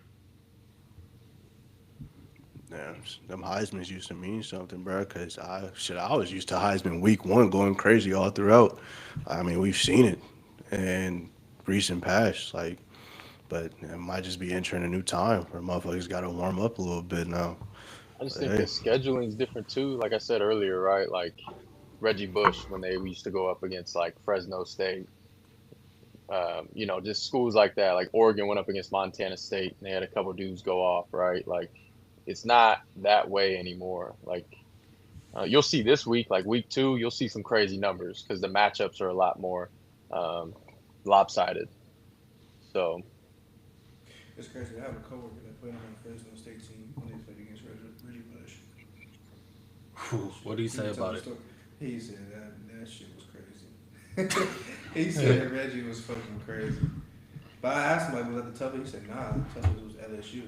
Yeah, them Heisman's used to mean something, bro. Cause I was used to Heisman week one going crazy all throughout. I mean, we've seen it in recent past, like, but it might just be entering a new time where motherfuckers got to warm up a little bit now. I just But think the hey, scheduling's different too. Like I said earlier, right? Like Reggie Bush when they used to go up against like Fresno State, just schools like that. Like Oregon went up against Montana State, and they had a couple dudes go off, right? Like it's not that way anymore. Like you'll see this week, like week two, you'll see some crazy numbers because the matchups are a lot more um, lopsided. So It's crazy. I have a coworker that played on the Fresno State team when they played against Reggie Bush. What do you say He told about the it? story. He said that shit was crazy. He said Reggie was fucking crazy. But I asked him like, was that the toughest? He said, nah, the toughest was LSU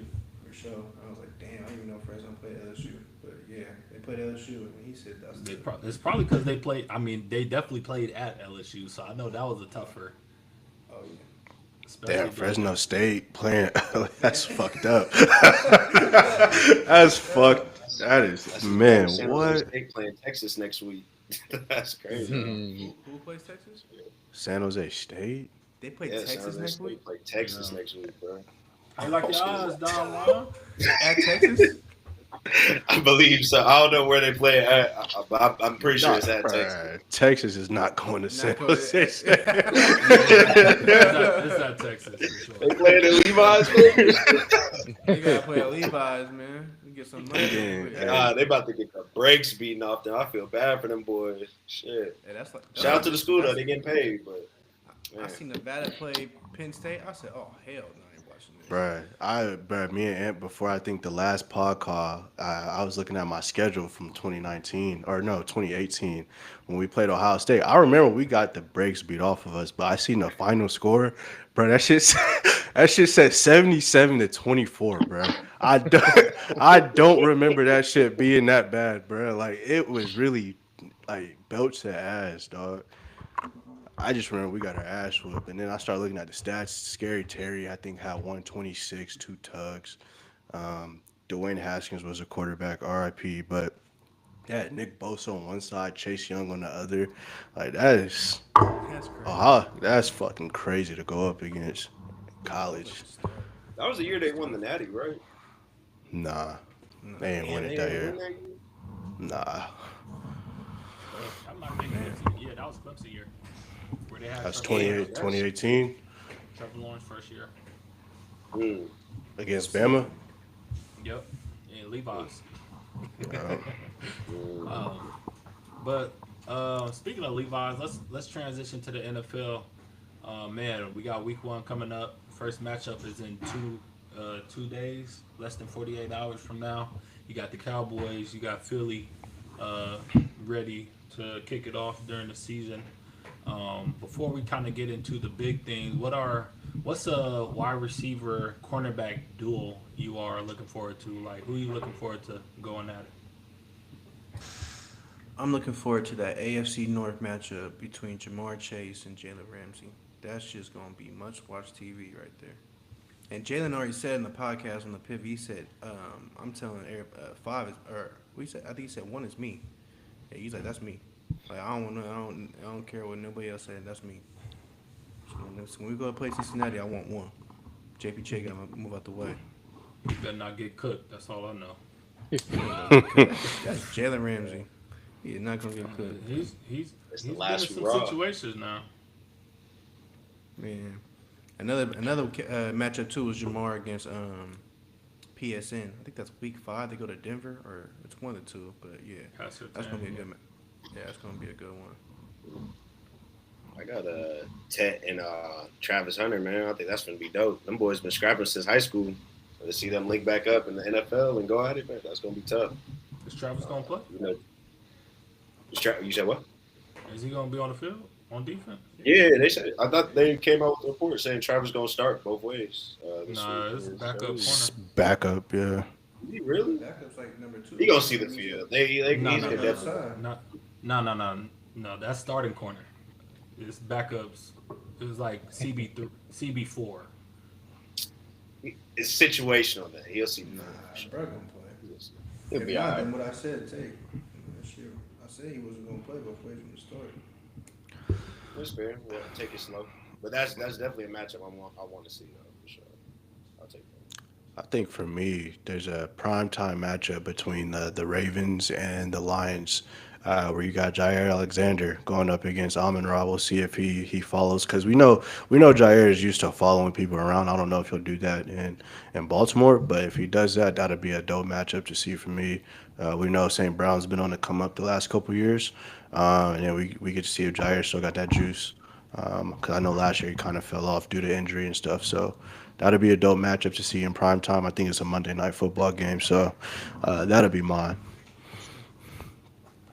for sure. I was like, damn, I didn't even know Fresno played LSU. But yeah, they played LSU, and he said that's It's probably because they played. I mean, they definitely played at LSU, so I know that was a tougher, oh yeah. especially damn, during Fresno that. State playing. That's fucked up. That's fucked. That is That's just like man. San Jose What? State playing Texas next week. That's crazy. Yeah. Who plays Texas? San Jose State. They play Yeah, San Texas Jose next week State play Texas Yeah. next week, bro. How you like your odds, Don Juan? at Texas. I believe so. I don't know where they play at, but I'm pretty sure it's at Texas. Texas is not going to San Not going Jose State. It's at Texas for sure. They playing at Levi's, baby. They gotta play at Levi's, man. We get some money. Again, Hey, Ah, they about to get the brakes beaten off them. I feel bad for them boys. Shit. that's like Shout out to the school though. They getting paid, but I man. seen Nevada play Penn State. I said, oh hell no, I ain't watching this. Bruh, me and Ant, before I think the last pod call, I was looking at my schedule from 2019, or no, 2018, when we played Ohio State. I remember we got the brakes beat off of us, but I seen the final score, bro. That shit said 77-24, bro. I don't remember that shit being that bad, bro. Like it was really like belch to ass, dog. I just remember we got our ass whooped, and then I started looking at the stats. Scary Terry, I think, had 126, two tugs. Dwayne Haskins was a quarterback, RIP. But yeah, Nick Bosa on one side, Chase Young on the other. Like that is, That's crazy. that's fucking crazy to go up against college. That was the year they won the Natty, right? Nah, they ain't win Man, it they that didn't year. win that year? Nah, I'm not making it. Yeah, that was Clemson year where they had that's Trevor 2018 Lawrence first year. Mm. against Bama. Yep, and Levi's. Uh, Mm. But speaking of Levi's, let's transition to the NFL. Man, we got Week 1 coming up. First matchup is in 2 days, less than 48 hours from now. You got the Cowboys. You got Philly uh, ready to kick it off during the season. Before we kind of get into the big things, what's a wide receiver cornerback duel you are looking forward to? Like, who are you looking forward to going at it? I'm looking forward to that AFC North matchup between Jamar Chase and Jalen Ramsey. That's just gonna be much watch TV right there. And Jalen already said in the podcast on the PIV, he said, "I'm telling Eric, five is or we said I think he said one is me." Yeah, he's like, "That's me." Like I don't want I don't care what nobody else said. That's me. So when we go to play Cincinnati, I want one. JP Che gotta move out the way. You better not get cooked. That's all I know. That's Jalen Ramsey. He's not gonna get cooked. It's He's the been in last some hurrah. situations now. Man, another matchup too is Jamar against PSN. I think that's week 5. They go to Denver, or it's one of the two. But yeah, that's gonna be a good. Yeah, that's gonna be a good one. I got Tet and Travis Hunter, man. I think that's gonna be dope. Them boys been scrapping since high school. So to see them link back up in the NFL and go at it, man, that's gonna be tough. Is Travis gonna play? You know, You said what? Is he gonna be on the field on defense? Yeah, they said. I thought they came out with a report saying Trevor's gonna start both ways this week. No, it's Yes, backup sir. corner. Backup, yeah. Is he really? Backup's like number He two. gonna see the field. No, He's no, gonna On the no, left definitely. side. no, no. That's starting corner. It's backups. It was like CB3, CB4. It's situational. Then he'll see the Nah, field for sure. bro gonna play. He'll see. He'll If be not, alright. then what I said, take. That's true. I said he wasn't gonna play both ways from the start. That's fair. We'll take it slow. But that's definitely a matchup I want to see for sure. I'll take that. I think for me, there's a prime time matchup between the Ravens and the Lions, where you got Jair Alexander going up against Amon Ra. We'll see if he follows because we know Jair is used to following people around. I don't know if he'll do that in Baltimore, but if he does that, that'll be a dope matchup to see for me. We know St. Brown's been on the come up the last couple years, and then we get to see if Jair still got that juice. Because I know last year he kind of fell off due to injury and stuff. So that'll be a dope matchup to see in prime time. I think it's a Monday night football game, so that'll be mine.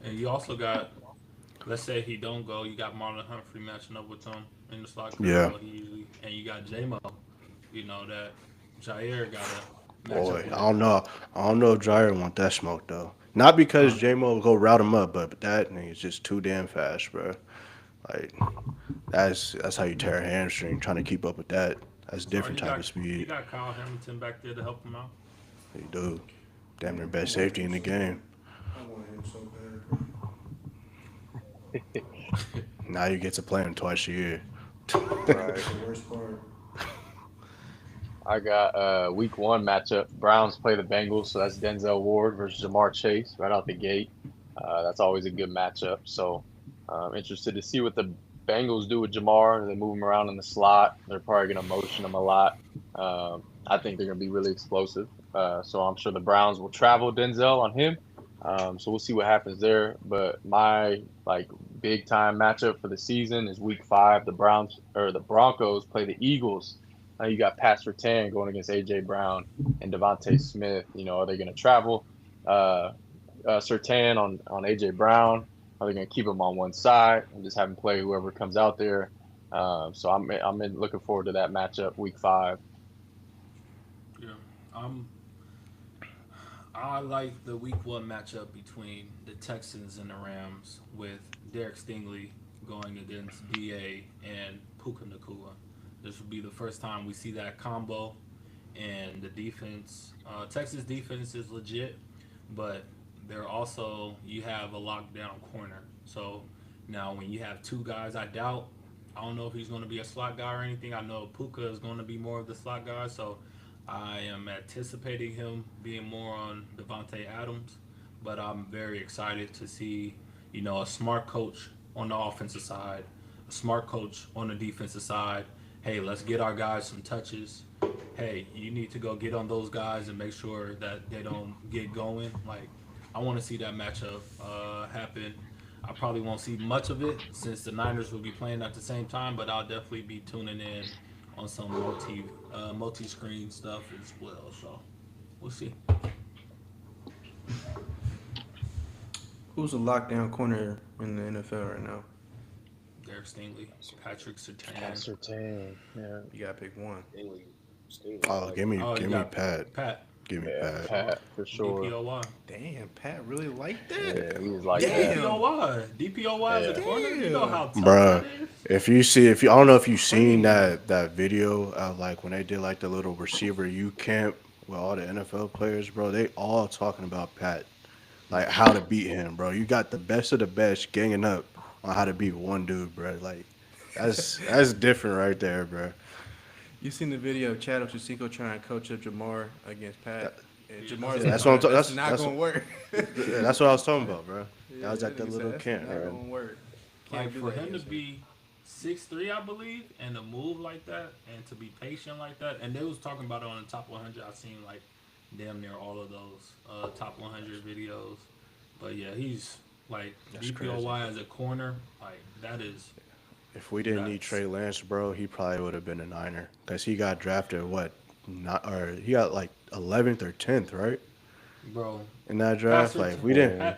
And you also got, let's say he don't go, you got Marlon Humphrey matching up with him in the slot corner. Yeah, What he usually, and you got J-Mo. You know that Jair got to match boy, up I with. don't know. I don't know if Jair want that smoke though. Not because Uh, J Mo will go route him up, but that nigga's just too damn fast, bro. Like that's how you tear a hamstring trying to keep up with that. That's a sorry, different type of he speed. got Kyle Hamilton back there to help him out. You do. Damn near I best wanted safety him in the so game. bad. I wanted him so bad, bro. Now you get to play him twice a year. Right. That's the worst part. I got week one matchup. Browns play the Bengals, so that's Denzel Ward versus Jamar Chase right out the gate. That's always a good matchup. So I'm interested to see what the Bengals do with Jamar. They move him around in the slot. They're probably going to motion him a lot. I think they're going to be really explosive. So I'm sure the Browns will travel Denzel on him. So we'll see what happens there. But my like big time matchup for the season is week five. The Broncos play the Eagles. You got Pat Surtain going against AJ Brown and Devontae Smith. You know, are they going to travel uh, Surtain on AJ Brown? Are they going to keep him on one side and just have him play whoever comes out there? So looking forward to that matchup week five. Yeah. Um, I like the week one matchup between the Texans and the Rams with Derek Stingley going against DA and Puka Nakua. This will be the first time we see that combo, and the defense. Texas defense is legit, but they're also you have a lockdown corner. So now when you have two guys, I doubt. I don't know if he's going to be a slot guy or anything. I know Puka is going to be more of the slot guy, so I am anticipating him being more on Devontae Adams. But I'm very excited to see, a smart coach on the offensive side, a smart coach on the defensive side. Hey, let's get our guys some touches. Hey, you need to go get on those guys and make sure that they don't get going. Like, I want to see that matchup happen. I probably won't see much of it since the Niners will be playing at the same time, but I'll definitely be tuning in on some multi screen stuff as well. So we'll see. Who's a lockdown corner in the NFL right now? Derek Stingley, Patrick Pat Surtain. Surtain, yeah, You gotta pick one. Stingley, I Oh, like give it. me Oh, you give me got Pat. Pat, Give me yeah, Pat. Pat for sure. DPOY. Damn, Pat really like that. Yeah, he was like that. Damn. DPOY is a Yeah. corner. You know how tough Bruh, that is. if you, I don't know if you've seen Crazy. that video of like when they did like the little receiver U camp with all the NFL players, bro. They all talking about Pat, like how to beat him, bro. You got the best of the best ganging up on how to beat one dude, bro. Like that's different right there, bro. You seen the video of Chad Ochocinco trying to coach up Jamar against Pat? And Yeah, Jamar Yeah, said, that's "No, what I'm. that's not That's gonna work." that's what I was talking about, bro. That Yeah, was that at the nigga little said that's camp, not bro. gonna work. Can't Like do for that him to against him. be 6'3", I believe, and to move like that, and to be patient like that, and they was talking about it on the top 100. I've seen like damn near all of those top 100 videos. But yeah, he's like That's crazy. DPOY as a corner. Like that is If we didn't need nuts, Trey Lance, bro, he probably would have been a Niner because he got drafted what, not or he got like 11th or 10th, right, bro. in that draft. Pastor Like if T- we didn't, Yeah,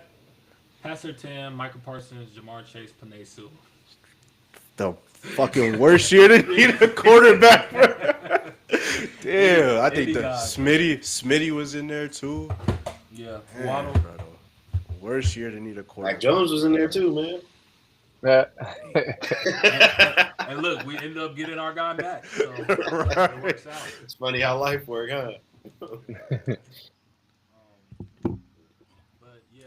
Pat Passer Tim, Michael Parsons, Jamar Chase, Panay Sewell. The fucking worst year to need a quarterback, bro. Damn, I think Any the guy, man. Smitty was in there too. Yeah, Man, Waddle. bro, the worst year to need a Mac quarterback. Jones was in there too, man. Yeah. And look, we ended up getting our guy back, so it Right. works out. It's funny how life works, huh? But yeah,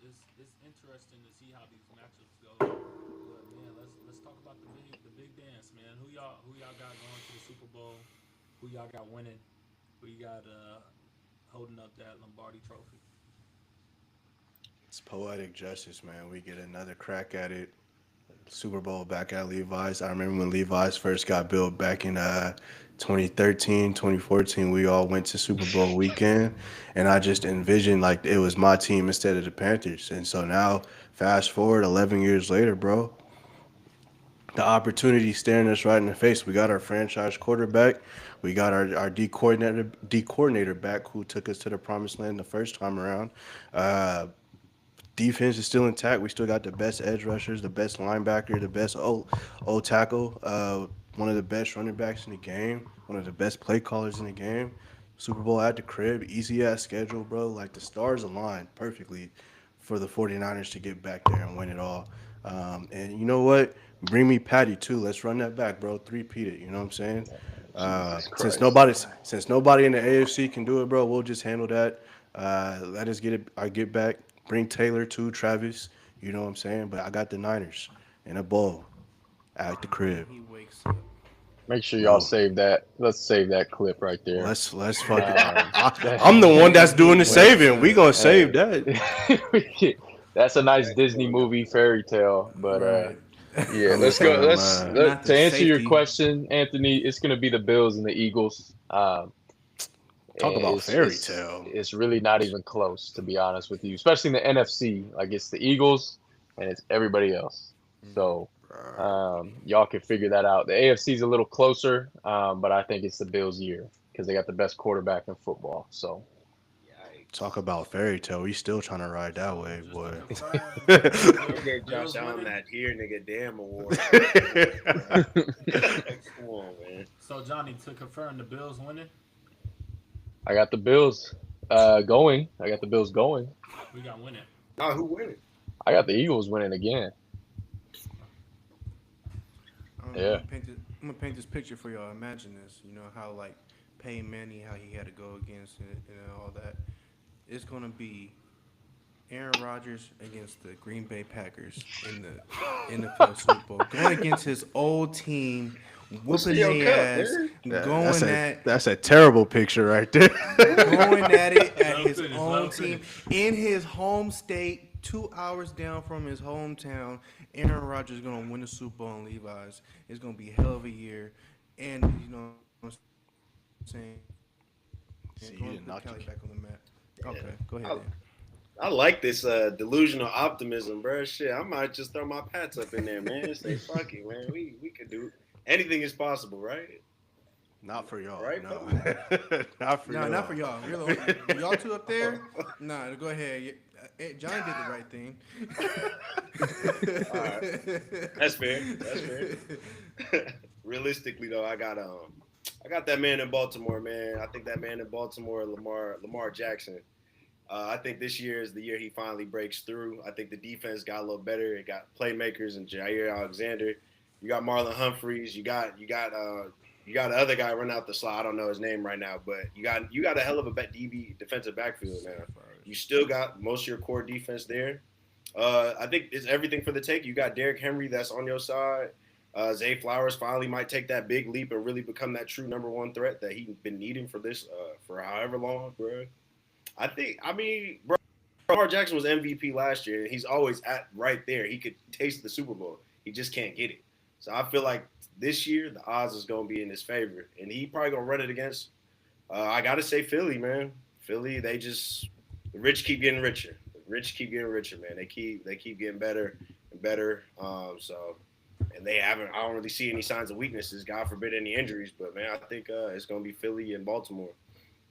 it's interesting to see how these matchups go. But man, let's talk about the big dance, man. Who y'all got going to the Super Bowl? Who y'all got winning? Who you got holding up that Lombardi Trophy? It's poetic justice, man. We get another crack at it. Super Bowl back at Levi's. I remember when Levi's first got built back in 2013, 2014. We all went to Super Bowl weekend, and I just envisioned like it was my team instead of the Panthers. And so now, fast forward 11 years later, bro, the opportunity staring us right in the face. We got our franchise quarterback. We got our D coordinator back who took us to the promised land the first time around. Uh, Defense is still intact. We still got the best edge rushers, the best linebacker, the best O tackle, one of the best running backs in the game, one of the best play callers in the game. Super Bowl at the crib, easy ass schedule, bro. Like the stars aligned perfectly for the 49ers to get back there and win it all. And you know what? Bring me Patty too. Let's run that back, bro. Three-peat it. You know what I'm saying? Jesus Since Christ. nobody in the AFC can do it, bro, we'll just handle that. Let us get it. I get back. Bring Taylor too, Travis. You know what I'm saying? But I got the Niners in a bowl at the And crib. he wakes up. Make sure y'all No, save that. Let's save that clip right there. let's fucking. That, I'm the one that's And doing he the wakes saving. We up. gonna save hey, that. that's a nice Thank you, Disney Lord. movie fairy tale. But Right. yeah, Coming let's go. from Not To the answer your safety. question, Anthony. It's gonna be the Bills and the Eagles. talk And about it's fairy it's tale. it's really not even close, to be honest with you. Especially in the NFC, like it's the Eagles and it's everybody else. So y'all can figure that out. The AFC is a little closer, but I think it's the Bills' year because they got the best quarterback in football. So Talk Yikes. about fairy tale. We still trying to ride that So wave, just to boy. confirm, They gave Josh Bills Allen winning. that here nigga damn award, bro. Come on, man. So Johnny, to confirm, the Bills winning. I got the Bills going. I got the Bills going. We got winning. Nah, who winning? I got the Eagles winning again. I'm Yeah. gonna paint this. I'm gonna paint this picture for y'all. Imagine this. You know how like Peyton Manning, how he had to go against it and all that. It's gonna be Aaron Rodgers against the Green Bay Packers in the NFL Super Bowl, going against his old team, What's whooping your cup, their ass, man? That's going a at that's a terrible picture right there. going at it at Let him his finish. Let own him team finish. in his home state, 2 hours down from his hometown. Aaron Rodgers is gonna win the Super Bowl in Levi's. It's gonna be a hell of a year, and you know what I'm saying, going to put See, Cali you back didn't on the knock map. the Okay, go ahead, I, then. I like this delusional optimism, bro. Shit, I might just throw my pats up in there, man. Say fuck it, man. We could do anything is possible, right? Not for y'all. Right, No, fellas? not for No, y'all. not for y'all. Y'all two up there. Nah, go ahead. Johnny did the right thing. All right, that's fair. That's fair. Realistically, though, I got that man in Baltimore, man. I think that man in Baltimore, Lamar Jackson. I think this year is the year he finally breaks through. I think the defense got a little better. It got playmakers and Jair Alexander. You got Marlon Humphreys. You got the other guy running out the slot. I don't know his name right now, but you got a hell of a DB defensive backfield now. You still got most of your core defense there. I think it's everything for the take. You got Derrick Henry that's on your side. Zay Flowers finally might take that big leap and really become that true number one threat that he's been needing for this for however long, bro. I mean, bro, Lamar Jackson was MVP last year, and he's always at right there. He could taste the Super Bowl. He just can't get it. So I feel like this year the odds is gonna be in his favor, and he probably gonna run it against. I gotta say Philly, man. Philly, the rich keep getting richer. The rich keep getting richer, man. They keep getting better and better. And they haven't. I don't really see any signs of weaknesses. God forbid any injuries, but man, I think it's gonna be Philly and Baltimore.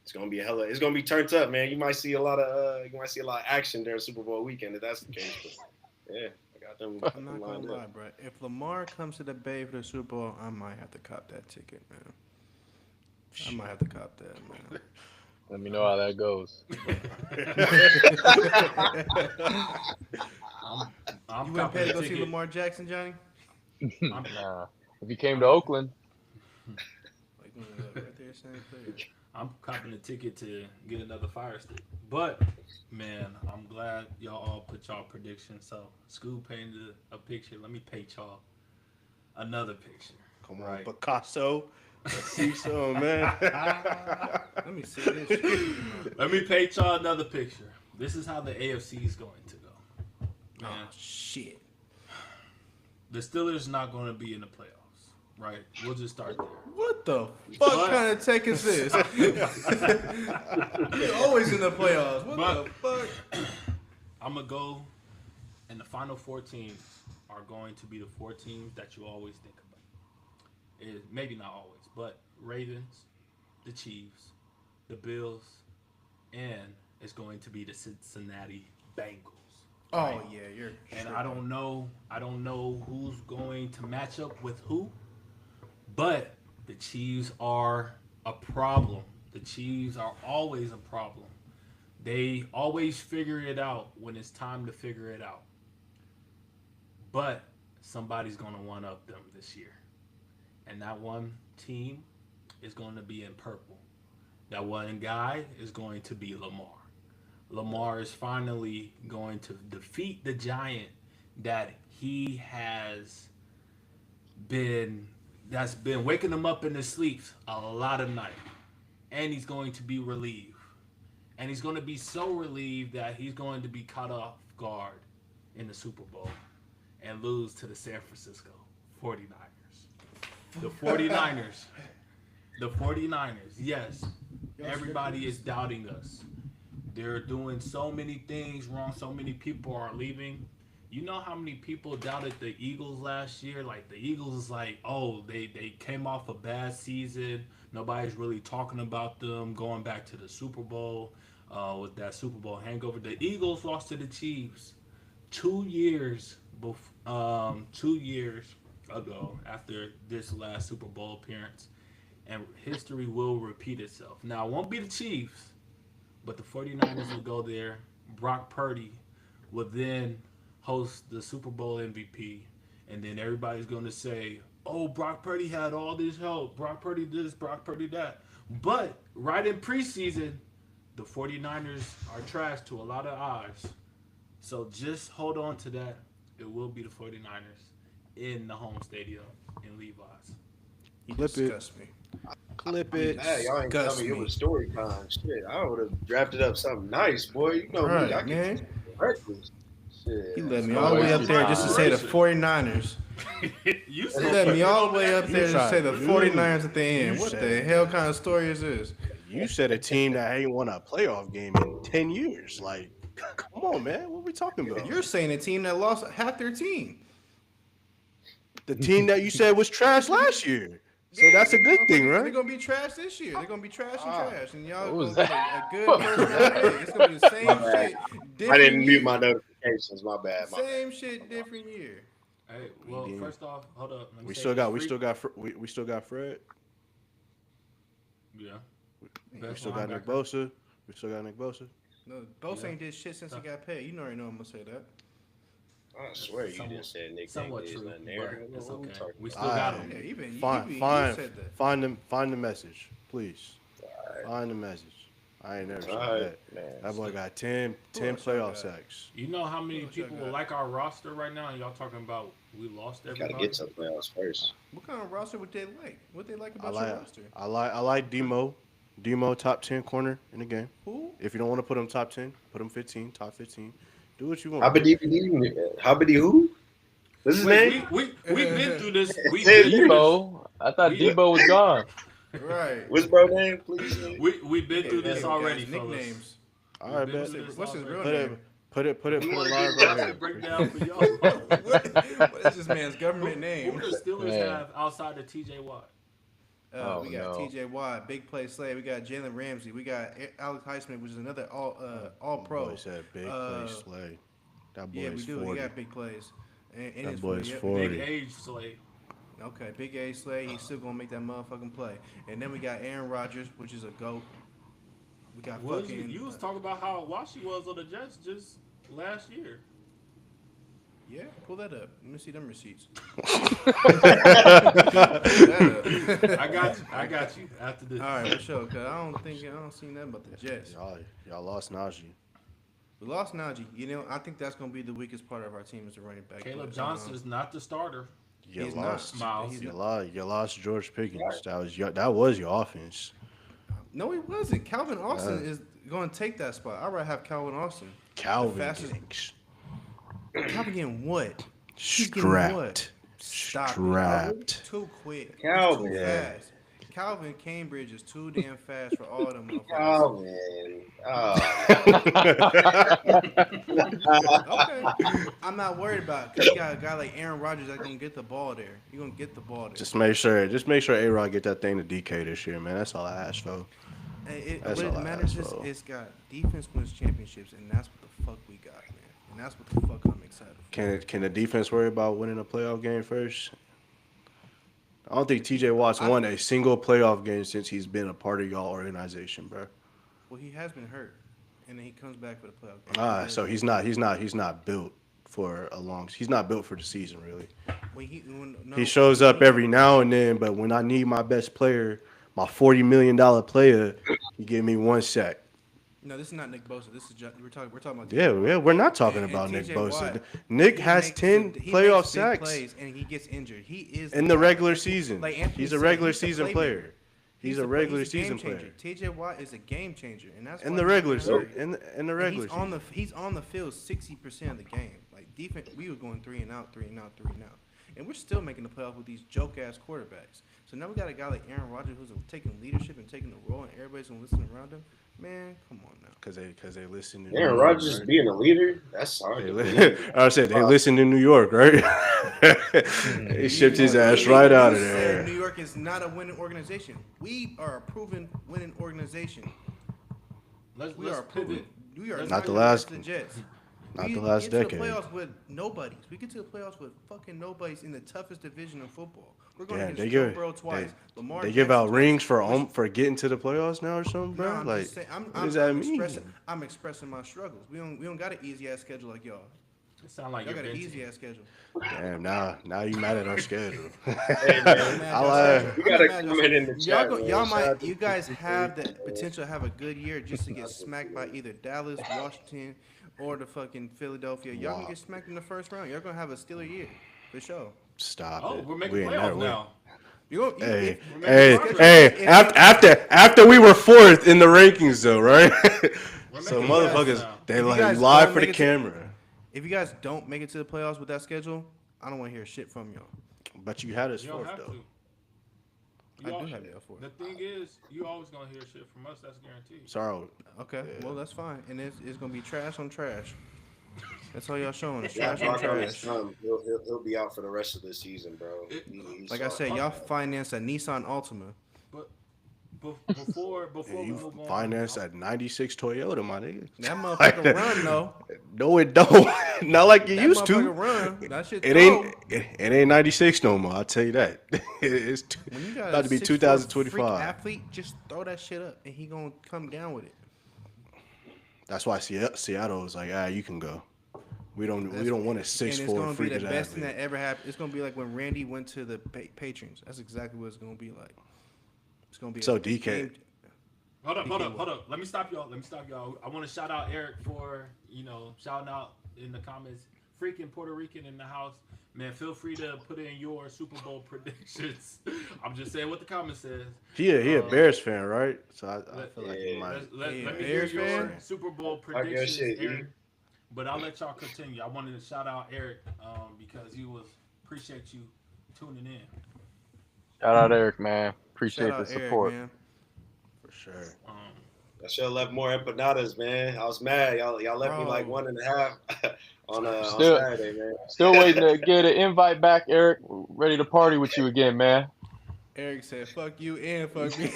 It's gonna be a hella. It's gonna be turned up, man. You might see a lot of action during Super Bowl weekend if that's the case. But yeah, I got them, I'm not lined gonna lie, up. bro. If Lamar comes to the Bay for the Super Bowl, I might have to cop that ticket, man. I might have to cop that, man. Let me know how that goes. I'm I'm You wouldn't copping pay to a go see ticket. Lamar Jackson, Johnny? I'm Nah. If he came to Oakland, Like, right there, same player. I'm copping a ticket to get another Fire Stick. But man, I'm glad y'all all put y'all predictions. So Scoob painted a picture. Let me paint y'all another picture. Come on, Right. Picasso. Let's see some, man. Let me see this shit. Let me paint y'all another picture. This is how the AFC is going to go. Man, Oh, shit. the Steelers not going to be in the playoffs, right? We'll just start there. What the fuck But- kind of take is this? You're always in the playoffs. What But- the fuck? I'm going to go, and the final four teams are going to be the four teams that you always think about. Maybe not always, but Ravens, the Chiefs, the Bills, and it's going to be the Cincinnati Bengals. Oh yeah, you're. And tripping. I don't know who's going to match up with who, but the Chiefs are a problem. The Chiefs are always a problem. They always figure it out when it's time to figure it out. But somebody's going to one up them this year. And that one team is going to be in purple. That one guy is going to be Lamar. Lamar is finally going to defeat the giant that he has been that's been waking him up in his sleeps a lot of night. And he's going to be relieved. And he's going to be so relieved that he's going to be caught off guard in the Super Bowl and lose to the San Francisco 49ers. The 49ers. The 49ers. Yes. Everybody is doubting us. They're doing so many things wrong. So many people are leaving. You know how many people doubted the Eagles last year? Like, the Eagles is like, oh, they came off a bad season. Nobody's really talking about them going back to the Super Bowl with that Super Bowl hangover. The Eagles lost to the Chiefs 2 years 2 years ago after this last Super Bowl appearance. And history will repeat itself. Now, it won't be the Chiefs, but the 49ers will go there. Brock Purdy will then host the Super Bowl MVP. And then everybody's going to say, oh, Brock Purdy had all this help. Brock Purdy this, Brock Purdy that. But right in preseason, the 49ers are trash to a lot of eyes. So just hold on to that. It will be the 49ers in the home stadium in Levi's. You Clip it. disgust me. Clip it. Hey, y'all ain't tell Disgust me it me. was story time. Shit, I would have drafted up something nice, boy. You know me, I Right, can man. reckless. Shit. He led me not all the way wasting up there just to time. say the 49ers. You He said led me all the way up there to say the You 49ers at the end. What said the it. hell kind of story is this? You said a team that ain't won a playoff game in 10 years. Like, come on, man. What are we talking about? You're saying a team that lost half their team. The team that you said was trash last year. So that's a good thing, They're right? gonna be trash this year. They're gonna be trash and trash, and y'all What was gonna that? get a good first round pick. It's gonna be the same My bad. shit. I Different didn't mute year. my notifications. My bad. My bad. Same shit, different year. Hey, well, did. first off, hold up. Let me We say still this. got we still got Fred. Yeah. We Best still got Nick linebacker. Bosa. We still got Nick Bosa. No, Bosa Yeah. ain't did shit since he got paid. You already know I'm gonna say that. I swear you Somewhat- just said Nick Somewhat Dave is true, nothing there. but it's What we okay. talking We about? still got Alright. Yeah, him. even Find you find said that. find the message, please. Find the message. I ain't never said All that. right, man. That boy got 10 Who else y'all playoff got? sacks. You know how many What y'all people got? like our roster right now, and y'all talking about we lost Gotta everybody? get to the playoffs first. What kind of roster would they like? What they like I about your like roster? I like Demo. Demo top 10 corner in the game. Who? If you don't want to put him top 10, put him 15, top 15. Do what you want. Habidi who? What's his Wait, name? we've been through this. We've Hey, been through this. Debo. I thought We- Debo was gone. Right. What's bro name? Please. Say. We've been through Hey, this guys, already, fellas. nicknames. All right, We've been bet. through this What's his already. real Put name? it put it put it You put wanna it do live the right Roster here. breakdown for y'all. what is this man's government Who name? the Steelers Man. have outside of T.J. Watt? Oh We got no. T.J. Watt, big play Slay. We got Jalen Ramsey. We got Alex Highsmith, which is another all My boy pro. said big play Uh, slay. That boy yeah, we is do. He 40. got big plays. And That it's boy 40. is Yep. Big 40. age slate. Okay, big A Slay. He's still gonna make that motherfucking play. And then we got Aaron Rodgers, which is a goat. We got Was you? fucking You was talking about how washed he was on the Jets just last year. yeah. Pull that up. Let me see them receipts. I got you. I got you. After this. All right, for sure. Cause I don't see nothing but the Jets. Y'all lost Najee. We lost Najee. You know, I think that's gonna be the weakest part of our team is the running back. Caleb But, Johnson is not the starter. You He's lost. not. Miles. He's You lost George Pickens. That was your offense. No, he wasn't. Calvin Austin Yeah. is going to take that spot. I'd rather have Calvin Austin. Calvin fastest- getting Calvin getting what? He's getting what? strapped. Stop it. Strapped. Too quick. Calvin. He's too Yeah. fast. Calvin Cambridge is too damn fast for all them motherfuckers. Calvin. Okay. I'm not worried about it because you got a guy like Aaron Rodgers that's going to get the ball there. He's going to get the ball there. Just make sure A-Rod get that thing to DK this year, man. That's all I ask for. That's What all it I matters ask is for. it's got defense wins championships, and that's what the fuck we got, man. And that's what the fuck I'm excited for. Can the defense worry about winning a playoff game first? I don't think TJ Watt's won a single playoff game since he's been a part of y'all organization, bro. Well, he has been hurt, and then he comes back for the playoff game. So he's not built for a long. He's not built for the season, really. He shows up every now and then, but when I need my best player, my $40 million player, he give me one sack. No, this is not Nick Bosa. This is we're talking about. Yeah, we're not talking And about Nick TJ Bosa. Watt, Nick he has makes 10 he playoff makes big sacks plays, and he gets injured. He is in the regular season. Like Anthony He's a said, regular he's a season playmaker. player. He's a regular game season changer. player. TJ Watt is a game changer, and that's In why the he's regular been season. hurt. In the And regular he's on season. he's on the field 60% of the game. Like defense, we were going 3 and out, 3 and out, 3 and out, and we're still making the playoffs with these joke ass quarterbacks. So now we got a guy like Aaron Rodgers who's taking leadership and taking the role, and everybody's gonna listen around him. Man, come on now. Because they listen to Aaron New York, Rodgers right? being a leader, that's hard to believe. I said they listen to New York, right? They shipped his ass right out of You said New there. York is not a winning organization. We are a proven winning organization. Let's We are a pivot. proven. We are Not not the the last- the Jets. not We the last get decade. to the playoffs with nobodies. We get to the playoffs with fucking nobodies in the toughest division of football. We're going Damn, against they Joe give Burrow twice. Lamar they give Jackson out twice. rings Which- for getting to the playoffs now or something, No, bro. I'm Like, just saying. what does that mean? I'm expressing my struggles. We don't got an easy ass schedule like y'all. It sound like Y'all you're got an venting. easy ass schedule. Damn, now you mad at our schedule. Hey, man. I like. You gotta comment in the chat, man. Y'all Shout out to you guys people. have the potential to have a good year just to get smacked by either Dallas, Washington, or the fucking Philadelphia. Y'all Wow. can get smacked in the first round. Y'all gonna have a Steeler year for sure. Stop Oh, it. we're making We ain't never playoffs win. now. Hey, We're hey, making hey! progress. After we were fourth in the rankings, though, right? We're So making motherfuckers, playoffs now. they If you like guys live don't for the make it to- camera. If you guys don't make it to the playoffs with that schedule, I don't want to hear shit from y'all. But you had us You don't fourth have though. to. I You do al- have y'all for The it. thing is, you always gonna hear shit from us. That's guaranteed. Sorry. Okay, well that's fine, and it's gonna be trash on trash. That's all y'all showing. It's Yeah, trash on Brock on his trash. thumb. He'll be out for the rest of the season, bro. He's Like I fine. said, y'all financed a Nissan Altima. But before Yeah, we you move on, financed that '96 Toyota, my nigga. That motherfucker run though. No, it don't. Not like you That used motherfucker to. run. That shit It throw. ain't. It ain't '96 no more. I'll tell you that. It's When you got about a to be 6'4" freak 2025. athlete, just throw that shit up, and he gonna come down with it. That's why Seattle was like, you can go. We don't want a And it's 6'4" gonna be freakish the best thing athlete. that ever happened. It's gonna be like when Randy went to the Patrons. That's exactly what it's gonna be like. It's gonna be So a DK. game- hold up. Let me stop y'all. I want to shout out Eric for shouting out in the comments. Freaking Puerto Rican in the house, man. Feel free to put in your Super Bowl predictions. I'm just saying what the comment says. He a Bears fan, right? So I feel like he Yeah. might. Let me hear Bears your fan? Super Bowl I guess predictions, shit, Eric. But I'll let y'all continue. I wanted to shout out Eric because he was appreciate you tuning in. Shout out Eric, man. Appreciate Shout the out Eric, support. man. For sure. I should have left more empanadas, man. I was mad. Y'all left me like Bro. 1.5 on Still- Saturday, man. Still waiting to get an invite back, Eric. Ready to party with you again, man. Eric said, "Fuck you and fuck me."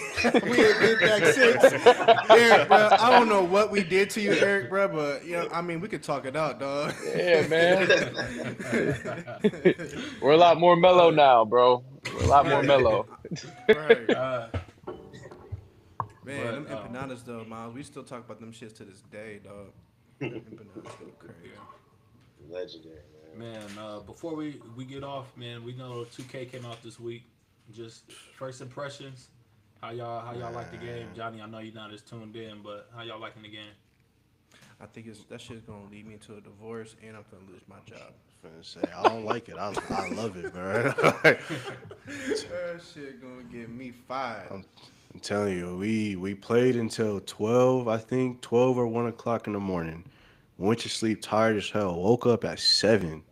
We ain't been back since. Eric, bro, I don't know what we did to you, Eric, bro, but I mean, we could talk it out, dog. Yeah, man. We're a lot more mellow now, bro. We're a lot more Right, mellow. right. uh, Man, but them empanadas though, Miles. We still talk about them shits to this day, dog. Them empanadas go crazy. yeah. Legendary, man. Man, before we get off, man, we know 2K came out this week. Just first impressions. How y'all like the game, Johnny? I know you're not as tuned in, but how y'all liking the game? I think that shit's gonna lead me to a divorce, and I'm gonna lose my job. Finna say I don't like it. I love it, bro. That shit gonna get me fired. I'm telling you, we played until 12, I think 12 or 1 o'clock in the morning. Went to sleep tired as hell. Woke up at 7.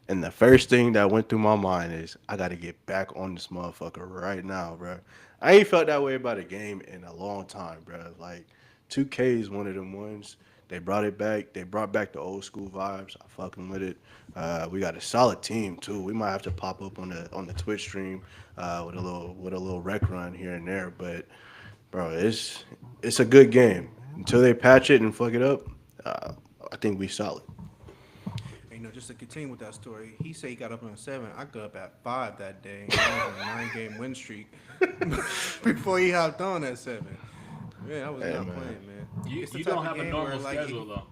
And the first thing that went through my mind is I got to get back on this motherfucker right now, bro. I ain't felt that way about a game in a long time, bro. Like 2K is one of them ones. They brought it back. They brought back the old school vibes. I fucking with it. We got a solid team too. We might have to pop up on the Twitch stream with a little rec run here and there. But bro, it's a good game. Until they patch it and fuck it up, I think we solid. And, just to continue with that story, he said he got up on 7. I got up at 5 that day. And I was on a 9-game win streak before he hopped on at 7. Man, I was Hey, not man. playing, man. You, It's the you type don't of have a game normal where, like, schedule though.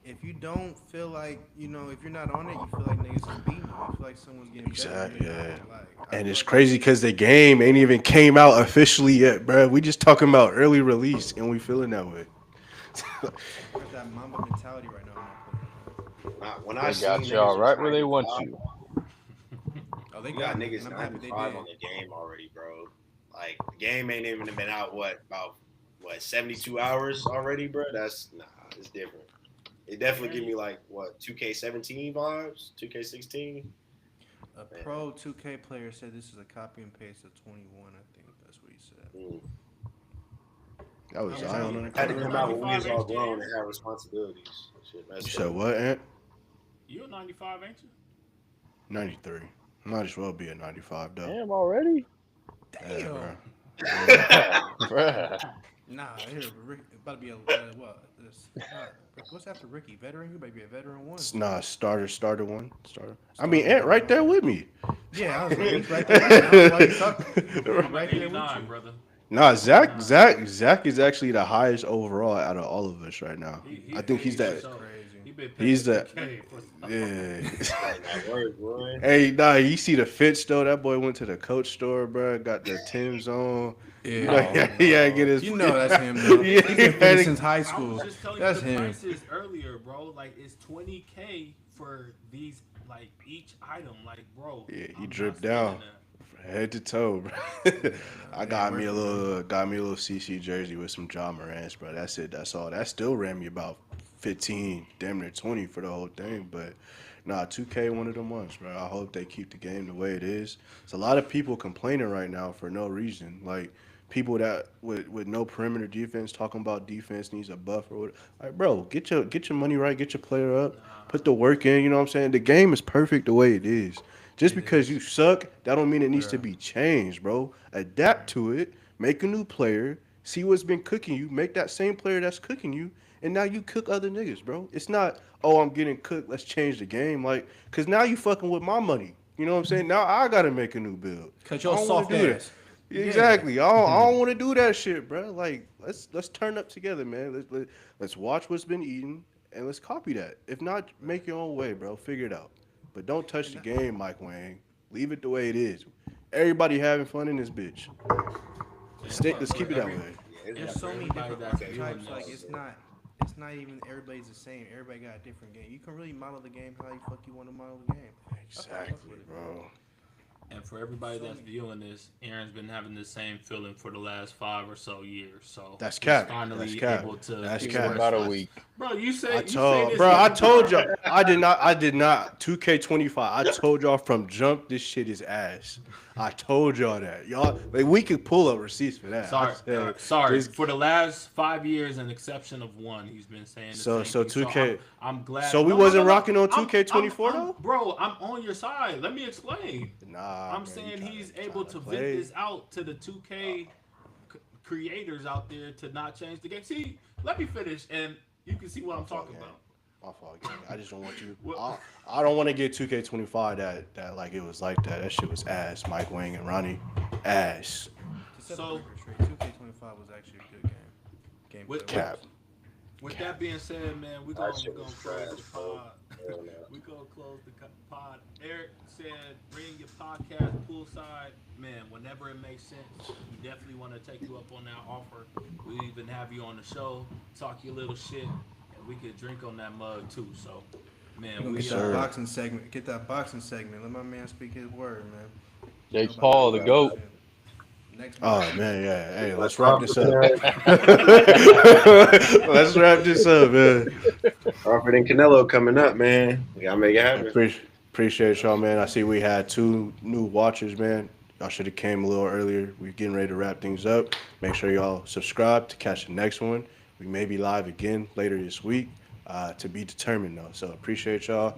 if you don't feel like, if you're not on it, you feel like niggas is beating you. You feel like someone's getting Exactly, better. yeah. Like, I And feel it's like crazy because the game ain't even came out officially yet, bro. We just talking about early release, and we feeling that way. I got that Mamba mentality right now. When They I seen got y'all niggas right was where they want 95, you. Oh, they you got got me, niggas and I'm happy they 95 did. on the game already, bro. Like the game ain't even been out about 72 hours already, bro. That's it's different. It definitely give me like 2K17 vibes, 2K16. A pro 2K player said this is a copy and paste of 21. I think that's what he said. That was Yeah, Zion you- on the Had to cover. come out when we was all 95 grown and have responsibilities. Shit, You messed said up. what, Ant? You a 95, ain't you? 93. Might as well be a 95, though. Damn, already? Yeah, Damn. bro. Bruh. Nah, here, Rick, about to be a what? What's after Ricky? Veteran? You might be a veteran one. Nah, starter one. I mean, Ant right there with me. Yeah, I was like, he's right there. With me. I don't know why you talking. I'm Right at there with 89, you. brother. Nah, Zach 89. is actually the highest overall out of all of us right now. I think he's that. so- Crazy. He been He's paying that. 2K for stuff. Yeah. That work, boy. Hey, nah, you see the fits though? That boy went to the Coach store, bro. Got the Tim's on. Yeah. Yeah, get his. That's him, though. Yeah. He's been fitting since high I school. was just telling That's you the him. prices earlier, bro. Like it's 20K for these, like each item. Like, bro. Yeah, he I'm not dripped spending down. that. Head to toe, bro. I got me a little CC jersey with some John Morant's, bro. That's it. That's all. That still ran me about 15, damn near 20 for the whole thing. But nah, 2K one of them ones, bro. I hope they keep the game the way it is. There's a lot of people complaining right now for no reason. Like people that with no perimeter defense talking about defense needs a buff or what. Like, bro, get your money right, get your player up, put the work in. You know what I'm saying? The game is perfect the way it is. Just because you suck, that don't mean it needs to be changed, bro. Adapt to it, make a new player, see what's been cooking you, make that same player that's cooking you, and now you cook other niggas, bro. It's not, oh, I'm getting cooked, let's change the game. Like, because now you fucking with my money. You know what I'm saying? Now I got to make a new build. Cause I you're don't wanna soft do ass. that. Exactly. I don't want to do that shit, bro. Like, let's turn up together, man. Let's watch what's been eaten, and let's copy that. If not, make your own way, bro. Figure it out. But don't touch the game, Mike Wang. Leave it the way it is. Everybody having fun in this bitch. Let's keep it that way. There's so many different archetypes. Like it's not even everybody's the same. Everybody got a different game. You can really model the game how you fuck you want to model the game. Exactly, bro. And for everybody that's viewing this, Aaron's been having the same feeling for the last 5 or so years. So That's he's cap. finally That's cap. able to. That's It's cap. about a week. Bro, you say I you say told, this bro. I every told time. y'all. I did not. 2K25. I told y'all from jump. This shit is ass. I told y'all that. Y'all, like, we could pull up receipts for that. Sorry, I said, sorry. just- For the last 5 years, an exception of one, he's been saying the So- same so thing. 2K I'm glad. So we wasn't rocking on 2K24 though? Bro, I'm on your side. Let me explain. Nah, I'm man, you saying he's able trying to to vent play? this out to the 2K creators out there to not change the game. See, let me finish, and you can see what My I'm fault, talking gang. about. My fault, gang. I just don't want you. Well, I don't want to get 2K25 that like it was like that. That shit was ass. Mike Wang and Ronnie, ass. To set the so record straight, 2K25 was actually a good game. with Gameplay with Cap. wise. with Cap. that being said, man, we're That gonna shit we're gonna was close trash, the bro. pod. Hell no. We gonna close the pod. Eric said, "Bring your podcast poolside, man. Whenever it makes sense, we definitely want to take you up on that offer. We even have you on the show, talk your little shit, and we could drink on that mug too. So, We're man, gonna we get that sir. boxing segment. Get that boxing segment. Let my man speak his word, man. You know Jake about Paul, that the Yeah, boxing goat. shit. Next Oh boxing. man, yeah. Hey, my let's wrap this up. confident. Let's wrap this up, man. Crawford and Canelo coming up, man. We gotta make it happen. Appreciate y'all, man. I see we had 2 new watchers, man. Y'all should have came a little earlier. We're getting ready to wrap things up. Make sure y'all subscribe to catch the next one. We may be live again later this week, to be determined though. So appreciate y'all.